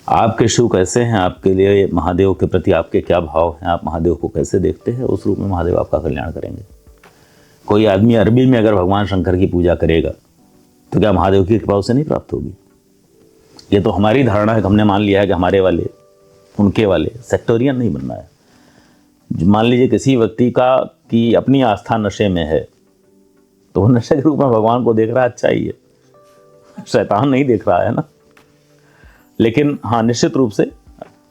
आपके शिव कैसे हैं, आपके लिए महादेव के प्रति आपके क्या भाव हैं, आप महादेव को कैसे देखते हैं, उस रूप में महादेव आपका कल्याण करेंगे। कोई आदमी अरबी में अगर भगवान शंकर की पूजा करेगा तो क्या महादेव की कृपा उसे नहीं प्राप्त होगी? ये तो हमारी धारणा है कि हमने मान लिया है कि हमारे वाले उनके वाले, सेक्टोरियन नहीं बनना है। मान लीजिए किसी व्यक्ति का की अपनी आस्था नशे में है तो वो नशे के रूप में भगवान को देख रहा है, अच्छा ही है, शैतान नहीं देख रहा है ना। लेकिन हाँ, निश्चित रूप से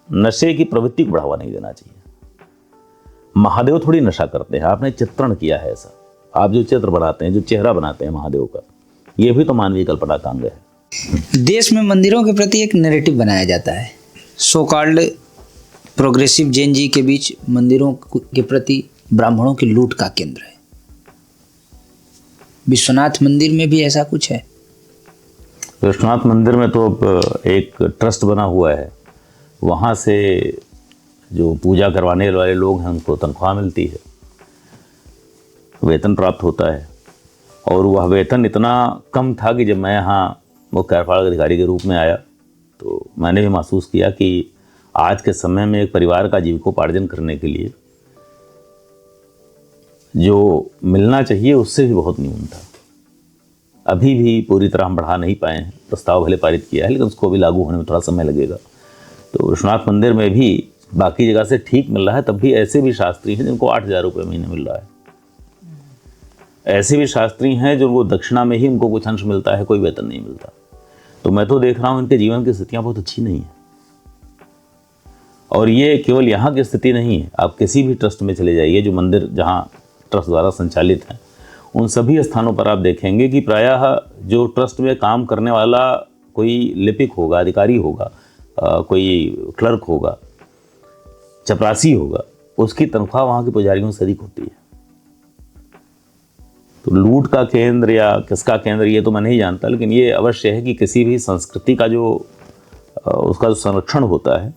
नशे की प्रवृत्ति को बढ़ावा नहीं देना चाहिए। महादेव थोड़ी नशा करते हैं, आपने चित्रण किया है ऐसा। आप जो चित्र बनाते हैं, जो चेहरा बनाते हैं महादेव का, ये भी तो मानवीय कल्पना का अंग है। देश में मंदिरों के प्रति एक नैरेटिव बनाया जाता है। So called progressive Jain ji के बीच मंदिरों के प्रति ब्राह्मणों की लूट का केंद्र है। विश्वनाथ मंदिर में भी ऐसा कुछ है? विश्वनाथ मंदिर में तो एक ट्रस्ट बना हुआ है, वहाँ से जो पूजा करवाने वाले लोग हैं उनको तनख्वाह मिलती है, वेतन प्राप्त होता है। और वह वेतन इतना कम था कि जब मैं यहाँ मुख्य कार्यपालक अधिकारी के रूप में आया तो मैंने भी महसूस किया कि आज के समय में एक परिवार का जीविकोपार्जन करने के लिए जो मिलना चाहिए उससे भी बहुत न्यून था। अभी भी पूरी तरह हम बढ़ा नहीं पाए हैं, प्रस्ताव भले पारित किया है लेकिन उसको भी लागू होने में थोड़ा समय लगेगा। तो विश्वनाथ मंदिर में भी बाकी जगह से ठीक मिल रहा है, तब भी ऐसे भी शास्त्री हैं जिनको 8,000 रुपये महीने मिल रहा है। ऐसे भी शास्त्री हैं जो वो दक्षिणा में ही उनको कुछ अंश मिलता है, कोई वेतन नहीं मिलता। तो मैं तो देख रहा हूँ इनके जीवन की स्थितियाँ बहुत अच्छी नहीं है। और ये केवल यहाँ की स्थिति नहीं है, आप किसी भी ट्रस्ट में चले जाइए जो मंदिर जहाँ ट्रस्ट द्वारा संचालित हैं, उन सभी स्थानों पर आप देखेंगे कि प्रायः जो ट्रस्ट में काम करने वाला कोई लिपिक होगा, अधिकारी होगा, कोई क्लर्क होगा, चपरासी होगा, उसकी तनख्वाह वहाँ के पुजारियों से अधिक होती है। तो लूट का केंद्र या किसका केंद्र ये तो मैं नहीं जानता, लेकिन ये अवश्य है कि किसी भी संस्कृति का जो उसका जो संरक्षण होता है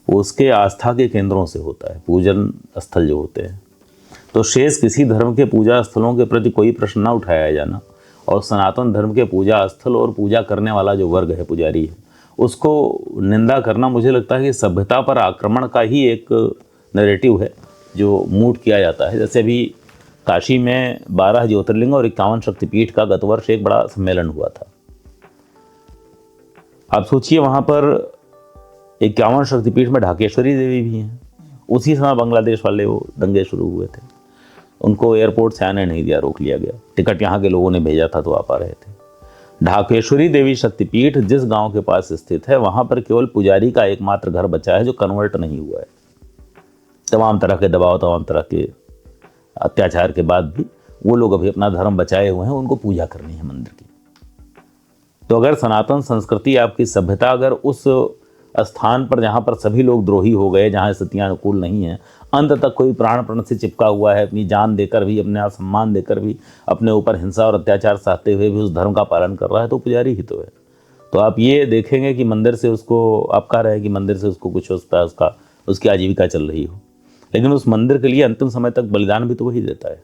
वो उसके आस्था के केंद्रों से होता है, पूजन स्थल जो होते हैं। तो शेष किसी धर्म के पूजा स्थलों के प्रति कोई प्रश्न ना उठाया जाना और सनातन धर्म के पूजा स्थल और पूजा करने वाला जो वर्ग है, पुजारी है, उसको निंदा करना मुझे लगता है कि सभ्यता पर आक्रमण का ही एक नैरेटिव है जो मूड किया जाता है। जैसे अभी काशी में 12 ज्योतिर्लिंग और 51 शक्तिपीठ का गत वर्ष एक बड़ा सम्मेलन हुआ था। आप सोचिए वहाँ पर 51 शक्तिपीठ में ढाकेश्वरी देवी भी हैं। उसी समय बांग्लादेश वाले वो दंगे शुरू हुए थे, उनको एयरपोर्ट से आने नहीं दिया, रोक लिया गया। टिकट यहाँ के लोगों ने भेजा था तो आप आ रहे थे। ढाकेश्वरी देवी शक्तिपीठ जिस गांव के पास स्थित है वहाँ पर केवल पुजारी का एकमात्र घर बचा है जो कन्वर्ट नहीं हुआ है। तमाम तरह के दबाव, तमाम तरह के अत्याचार के बाद भी वो लोग अभी अपना धर्म बचाए हुए हैं, उनको पूजा करनी है मंदिर की। तो अगर सनातन संस्कृति, आपकी सभ्यता अगर उस स्थान पर जहाँ पर सभी लोग द्रोही हो गए, जहाँ स्थितियाँ अनुकूल नहीं हैं, अंत तक कोई प्राण प्रण से चिपका हुआ है, अपनी जान देकर भी, अपने सम्मान देकर भी, अपने ऊपर हिंसा और अत्याचार सहते हुए भी उस धर्म का पालन कर रहा है, तो पुजारी ही तो है। तो आप ये देखेंगे कि मंदिर से उसको, आप कह रहे हैं कि मंदिर से उसको कुछ होता है, उसकी आजीविका चल रही हो, लेकिन उस मंदिर के लिए अंतिम समय तक बलिदान भी तो वही देता है।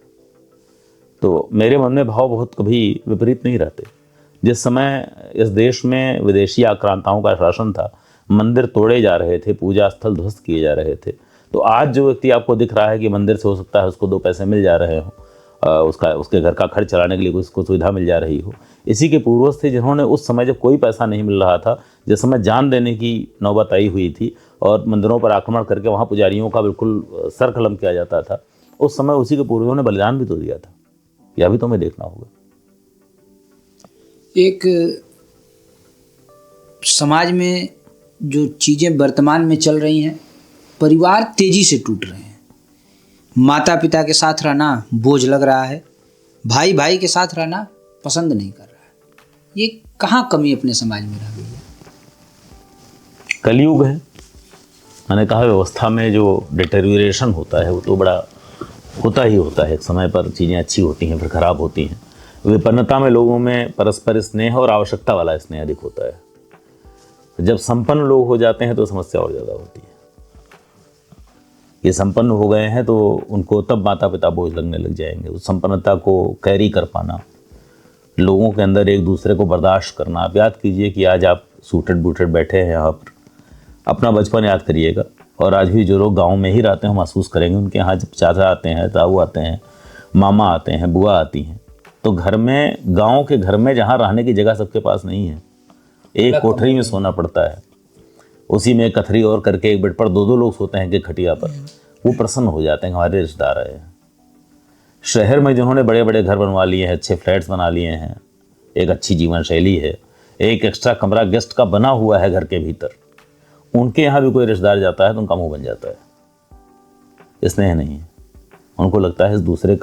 तो मेरे मन में भाव बहुत कभी विपरीत नहीं रहते। जिस समय इस देश में विदेशी आक्रांताओं का शासन था, मंदिर तोड़े जा रहे थे, पूजा स्थल ध्वस्त किए जा रहे थे, तो आज जो व्यक्ति आपको दिख रहा है कि मंदिर से हो सकता है उसको 2 पैसे मिल जा रहे हो, उसके घर का खर्च चलाने के लिए उसको सुविधा मिल जा रही हो, इसी के पूर्वज थे जिन्होंने उस समय जब कोई पैसा नहीं मिल रहा था, जिस समय जान देने की नौबत आई हुई थी और मंदिरों पर आक्रमण करके वहाँ पुजारियों का बिल्कुल सर कलम किया जाता था, उस समय उसी के पूर्वजों ने बलिदान भी तो दिया था। यह भी तो हमें देखना होगा। एक समाज में जो चीज़ें वर्तमान में चल रही हैं, परिवार तेजी से टूट रहे हैं, माता पिता के साथ रहना बोझ लग रहा है, भाई भाई के साथ रहना पसंद नहीं कर रहा है। ये कहाँ कमी अपने समाज में रह गई है? कलयुग है। मैंने कहा व्यवस्था में जो डिटेरियोरेशन होता है वो तो बड़ा होता ही होता है। एक समय पर चीज़ें अच्छी होती हैं, फिर खराब होती हैं। विपन्नता में लोगों में परस्पर स्नेह और आवश्यकता वाला स्नेह अधिक होता है। जब संपन्न लोग हो जाते हैं तो समस्या और ज़्यादा होती है। ये संपन्न हो गए हैं तो उनको तब माता पिता बोझ लगने लग जाएंगे। उस संपन्नता को कैरी कर पाना, लोगों के अंदर एक दूसरे को बर्दाश्त करना। आप याद कीजिए कि आज आप सूटेड बूटेड बैठे हैं यहाँ पर, अपना बचपन याद करिएगा, और आज भी जो लोग गांव में ही रहते हैं महसूस करेंगे। उनके यहाँ जब चाचा आते हैं, ताऊ आते हैं, मामा आते हैं, बुआ आती हैं, तो घर में, गांव के घर में जहाँ रहने की जगह सबके पास नहीं है, एक कोठरी में सोना पड़ता है, उसी में कथरी और करके एक बेड पर 2-2 लोग सोते हैं कि खटिया पर। वो प्रसन्न हो जाते हैं हमारे रिश्तेदार आए हैं। शहर में जिन्होंने बड़े बड़े घर बनवा लिए हैं, अच्छे फ्लैट्स बना लिए हैं, एक अच्छी जीवन शैली है, एक एक्स्ट्रा कमरा गेस्ट का बना हुआ है घर के भीतर, उनके यहाँ भी कोई रिश्तेदार जाता है तो उनका मुंह बन जाता है। स्नेह नहीं है, उनको लगता है इस दूसरे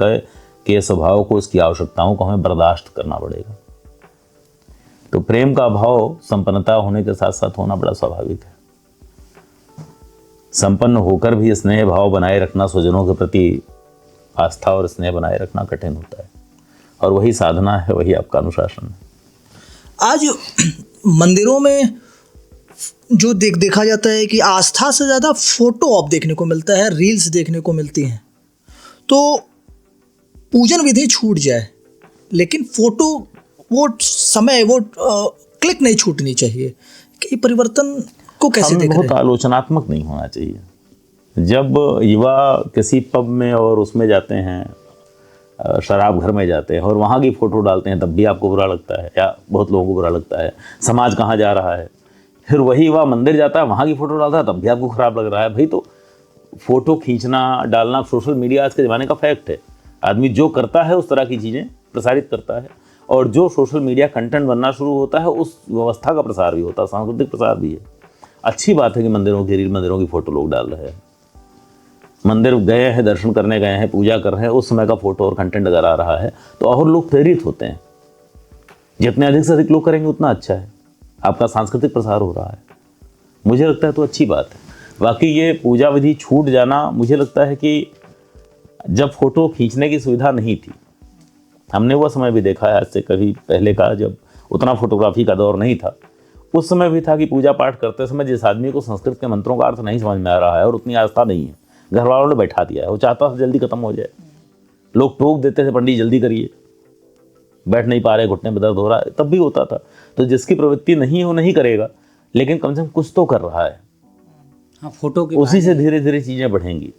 के स्वभाव को, उसकी आवश्यकताओं को हमें बर्दाश्त करना पड़ेगा। तो प्रेम का अभाव संपन्नता होने के साथ साथ होना बड़ा स्वाभाविक है। संपन्न होकर भी स्नेह भाव बनाए रखना, स्वजनों के प्रति आस्था और स्नेह बनाए रखना कठिन होता है, और वही साधना है, वही आपका अनुशासन है। आज मंदिरों में जो देखा जाता है कि आस्था से ज़्यादा फोटो ऑप देखने को मिलता है, रील्स देखने को मिलती हैं। तो पूजन विधि छूट जाए, लेकिन फोटो, वो समय, वो क्लिक नहीं छूटनी चाहिए। कि परिवर्तन को कैसे देख रहे हैं? बहुत आलोचनात्मक नहीं होना चाहिए। जब युवा किसी पब में और उसमें जाते हैं, शराब घर में जाते हैं और वहाँ की फ़ोटो डालते हैं, तब भी आपको बुरा लगता है, या बहुत लोगों को बुरा लगता है। समाज कहाँ जा रहा है। फिर वही युवा मंदिर जाता है, वहाँ की फ़ोटो डालता है, तब भी आपको ख़राब लग रहा है। भाई, तो फ़ोटो खींचना, डालना, सोशल मीडिया आज के ज़माने का फैक्ट है। आदमी जो करता है उस तरह की चीज़ें प्रसारित करता है, और जो सोशल मीडिया कंटेंट बनना शुरू होता है उस व्यवस्था का प्रसार भी होता है, सांस्कृतिक प्रसार भी है। अच्छी बात है कि मंदिरों की फ़ोटो लोग डाल रहे हैं। मंदिर गए हैं, दर्शन करने गए हैं, पूजा कर रहे हैं, उस समय का फ़ोटो और कंटेंट अगर आ रहा है तो और लोग प्रेरित होते हैं। जितने अधिक से अधिक लोग करेंगे उतना अच्छा है, आपका सांस्कृतिक प्रसार हो रहा है। मुझे लगता है तो अच्छी बात है। बाकी ये पूजा विधि छूट जाना, मुझे लगता है कि जब फ़ोटो खींचने की सुविधा नहीं थी, हमने वो समय भी देखा है आज से कभी पहले का, जब उतना फोटोग्राफी का दौर नहीं था, उस समय भी था कि पूजा पाठ करते समय जिस आदमी को संस्कृत के मंत्रों का अर्थ नहीं समझ में आ रहा है और उतनी आस्था नहीं है, घर वालों ने बैठा दिया है, वो चाहता था जल्दी खत्म हो जाए। लोग टोक देते थे, पंडित जल्दी करिए, बैठ नहीं पा रहे, घुटने में दर्द हो रहा है, तब भी होता था। तो जिसकी प्रवृत्ति नहीं है वो नहीं करेगा, लेकिन कम से कम कुछ तो कर रहा है। हाँ, फोटो के उसी से धीरे धीरे चीज़ें बढ़ेंगी।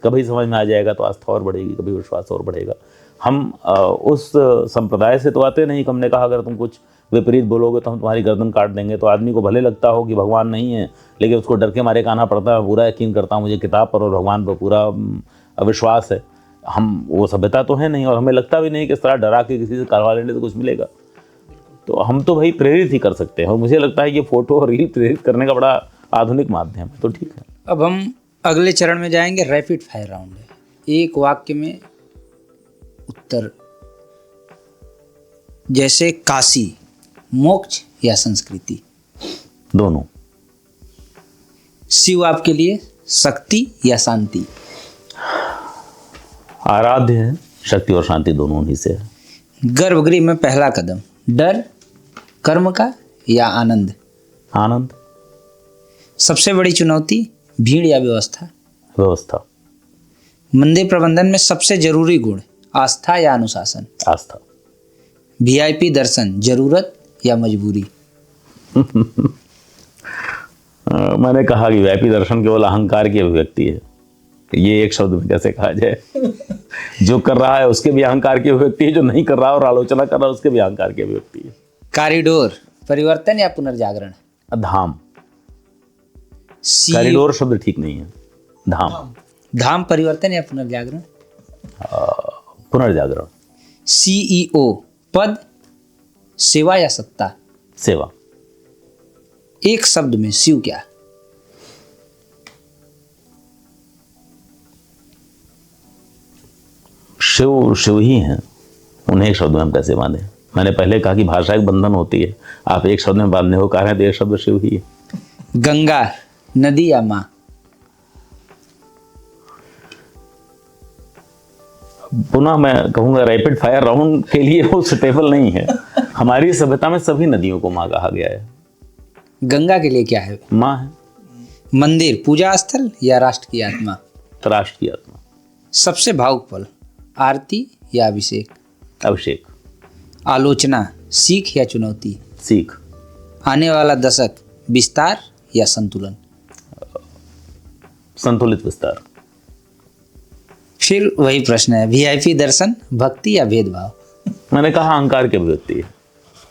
कभी समझ में आ जाएगा तो आस्था और बढ़ेगी, कभी विश्वास और बढ़ेगा। हम उस संप्रदाय से तो आते नहीं। हमने कहा अगर तुम कुछ विपरीत बोलोगे तो हम तुम्हारी गर्दन काट देंगे। तो आदमी को भले लगता हो कि भगवान नहीं है, लेकिन उसको डर के मारे कहना पड़ता है, पूरा यकीन करता हूँ, मुझे किताब पर और भगवान पर पूरा विश्वास है। हम वो सभ्यता तो है नहीं, और हमें लगता भी नहीं कि इस तरह डरा के किसी से करवा लेने से कुछ मिलेगा। तो हम तो भाई प्रेरित ही कर सकते हैं, और मुझे लगता है कि फ़ोटो और रील प्रेरित करने का बड़ा आधुनिक माध्यम है। तो ठीक है, अब हम अगले चरण में जाएंगे। रैपिड फायर राउंड है, एक वाक्य में उत्तर। जैसे काशी, मोक्ष या संस्कृति? दोनों। शिव आपके लिए शक्ति या शांति? आराध्य है, शक्ति और शांति दोनों ही से है। गर्भगृह में पहला कदम, डर कर्म का या आनंद? आनंद। सबसे बड़ी चुनौती, भीड़ या व्यवस्था? व्यवस्था। मंदिर प्रबंधन में सबसे जरूरी गुण, आस्था या अनुशासन? आस्था। वीआईपी दर्शन जरूरत या मजबूरी? मैंने कहा कि वीआईपी दर्शन केवल अहंकार की अभिव्यक्ति है। ये एक शब्द में कैसे कहा जाए? जो कर रहा है उसके भी अहंकार की अभिव्यक्ति है, जो नहीं कर रहा और आलोचना कर रहा है उसके भी अहंकार की अभिव्यक्ति है। कॉरिडोर परिवर्तन या पुनर्जागरण? धाम। कॉरिडोर शब्द ठीक नहीं है, धाम। धाम परिवर्तन या पुनर्जागरण? पुनर्जागरण। सीईओ पद, सेवा या सत्ता? सेवा। एक शब्द में शिव क्या? शिव शिव ही हैं, उन्हें एक शब्द में हम कैसे बांधे? मैंने पहले कहा कि भाषा एक बंधन होती है, आप एक शब्द में बांधने को कह रहे हैं तो एक शब्द शिव ही है। गंगा नदी या माँ? पुनः मैं कहूंगा रैपिड फायर राउंड के लिए वो सुटेबल नहीं है। हमारी सभ्यता में सभी नदियों को माँ कहा गया है। गंगा के लिए क्या है? माँ है। मंदिर पूजा स्थल या राष्ट्र की आत्मा? राष्ट्र की आत्मा। सबसे भावुक पल, आरती या अभिषेक? अभिषेक। आलोचना सीख या चुनौती? सीख। आने वाला दशक, विस्तार या संतुलन? संतुलित विस्तार। फिर वही प्रश्न है, वीआईपी दर्शन भक्ति या भेदभाव? मैंने कहा अहंकार की अभिव्यक्ति है,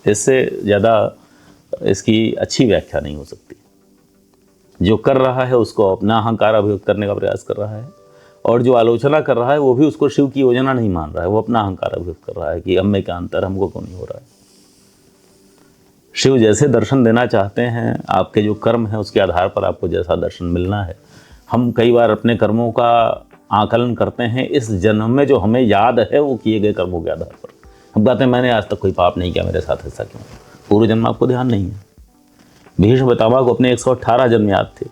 इससे ज़्यादा इसकी अच्छी व्याख्या नहीं हो सकती। जो कर रहा है उसको अपना अहंकार अभिव्यक्त करने का प्रयास कर रहा है, और जो आलोचना कर रहा है वो भी उसको शिव की योजना नहीं मान रहा है, वो अपना अहंकार अभिव्यक्त कर रहा है कि हम में क्या अंतर, हमको क्यों नहीं हो रहा है। शिव जैसे दर्शन देना चाहते हैं, आपके जो कर्म है उसके आधार पर आपको जैसा दर्शन मिलना है। हम कई बार अपने कर्मों का आकलन करते हैं इस जन्म में जो हमें याद है वो किए गए कर्मों के आधार पर। हम कहते हैं मैंने आज तक कोई पाप नहीं किया, मेरे साथ ऐसा क्यों? पूर्व जन्म आपको ध्यान नहीं है। भीष्म पितामह को अपने 118 जन्म याद थे।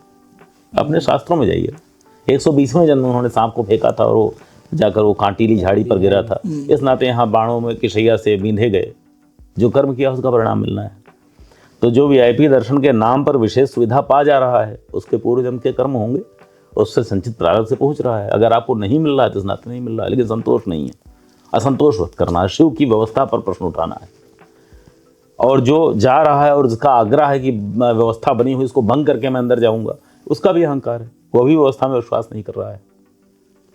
अपने शास्त्रों में जाइए, 120वें जन्म उन्होंने सांप को फेंका था और वो जाकर वो कांटीली झाड़ी पर गिरा था। इस नाते यहाँ बाणों में किशैया से बींधे गए। जो कर्म किया उसका परिणाम मिलना है। तो जो वीआईपी दर्शन के नाम पर विशेष सुविधा पा जा रहा है उसके पूर्व जन्म के कर्म होंगे, उससे संचित प्रारब्ध से पहुंच रहा है। अगर आपको नहीं मिल रहा है तो इस नाते नहीं मिल रहा है, लेकिन संतोष नहीं है। असंतोष व्यक्त करना है, शिव की व्यवस्था पर प्रश्न उठाना है। और जो जा रहा है और जिसका आग्रह है कि व्यवस्था बनी हुई इसको भंग करके मैं अंदर जाऊंगा, उसका भी अहंकार है, वो भी व्यवस्था में विश्वास नहीं कर रहा है।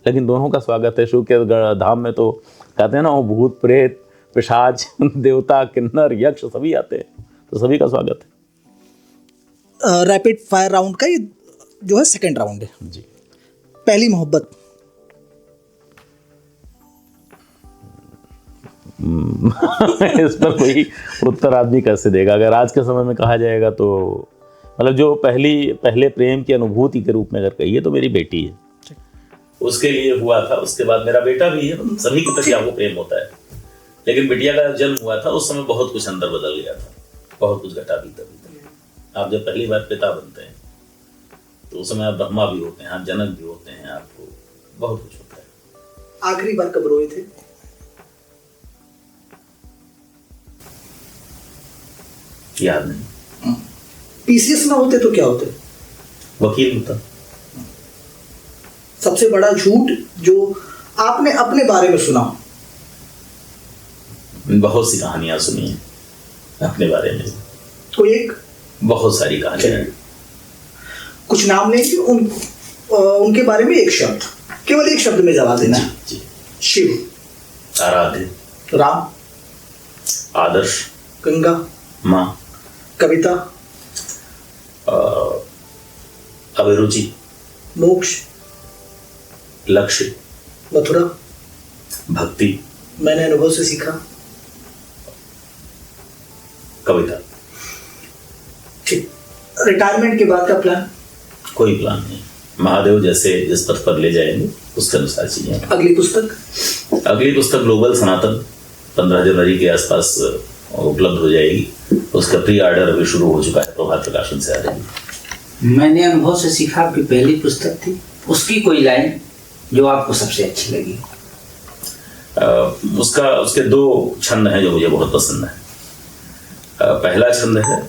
लेकिन दोनों का स्वागत है। शिव के धाम में तो कहते हैं ना, वो भूत प्रेत पिशाच देवता किन्नर यक्ष सभी आते हैं, तो सभी का स्वागत है। रैपिड फायर राउंड का ये जो है सेकंड राउंड है जी। पहली मोहब्बत? इस पर कोई उत्तर आदमी कैसे देगा? अगर आज के समय में कहा जाएगा तो मतलब जो पहले प्रेम की अनुभूति के रूप में अगर कहिए तो मेरी बेटी है, उसके लिए हुआ था। उसके बाद मेरा बेटा भी है। सभी के प्रति आपको प्रेम होता है, लेकिन बिटिया का जन्म हुआ था उस समय बहुत कुछ अंदर बदल गया था, बहुत कुछ घटा भी था। आप जब पहली बार पिता बनते हैं तो उस समय आप ब्रह्मा भी होते हैं, आप जनक भी होते हैं, आपको बहुत कुछ होता है। आखिरी बार कब रोए थे? याद नहीं। पीसीएस ना होते तो क्या होते? वकील होता। सबसे बड़ा झूठ जो आपने अपने बारे में सुना? बहुत सी कहानियां सुनी हैं अपने बारे में, कोई एक? बहुत सारी कहानियां। कुछ नाम लेंगे उनके बारे में एक शब्द, केवल एक शब्द में जवाब देना है। जी। शिव, आराध्य, राम, आदर्श, गंगा, माँ, कविता, अभिरुचि, मोक्ष, लक्ष्य, मथुरा, भक्ति, मैंने अनुभव से सीखा, कविता। ठीक। रिटायरमेंट के बाद का प्लान? कोई प्लान नहीं। महादेव जैसे जिस पथ पर ले जाएंगे उसके अनुसार चीजें। अगली पुस्तक? अगली पुस्तक ग्लोबल सनातन 15 जनवरी के आसपास उपलब्ध हो जाएगी। उसका प्री ऑर्डर अभी शुरू हो चुका है, प्रभात प्रकाशन से आ रही है। मैंने अनुभव से सीखा आपकी पहली पुस्तक थी, उसकी कोई लाइन जो आपको सबसे अच्छी लगी? उसके 2 छंद हैं जो मुझे बहुत पसंद है। पहला छंद है,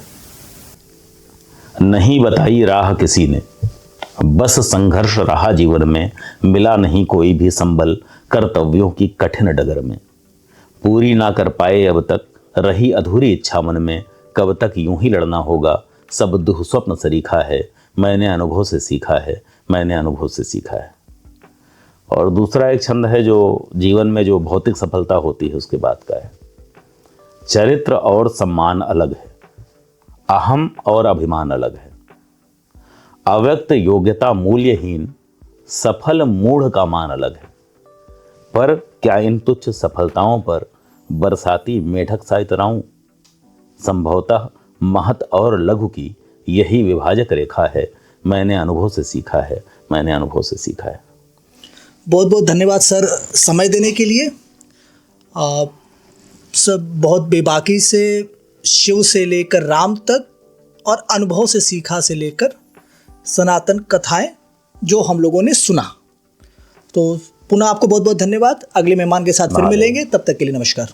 नहीं बताई राह किसी ने, बस संघर्ष रहा जीवन में, मिला नहीं कोई भी संबल कर्तव्यों की कठिन डगर में, पूरी ना कर पाए अब तक, रही अधूरी इच्छा मन में, कब तक यूं ही लड़ना होगा, सब दुःस्वप्न सरीखा है, मैंने अनुभव से सीखा है, मैंने अनुभव से सीखा है। और दूसरा एक छंद है जो जीवन में जो भौतिक सफलता होती है उसके बाद का है, चरित्र और सम्मान अलग है, अहम और अभिमान अलग है, अव्यक्त योग्यता मूल्यहीन, सफल मूढ़ का मान अलग है, पर क्या इन तुच्छ सफलताओं पर बरसाती मेढक सा इतराऊं, संभवतः महत और लघु की यही विभाजक रेखा है, मैंने अनुभव से सीखा है, मैंने अनुभव से सीखा है। बहुत बहुत धन्यवाद सर समय देने के लिए। सब बहुत बेबाकी से शिव से लेकर राम तक और अनुभव से सीखा से लेकर सनातन कथाएं जो हम लोगों ने सुना। तो पुनः आपको बहुत बहुत धन्यवाद। अगले मेहमान के साथ फिर मिलेंगे, तब तक के लिए नमस्कार।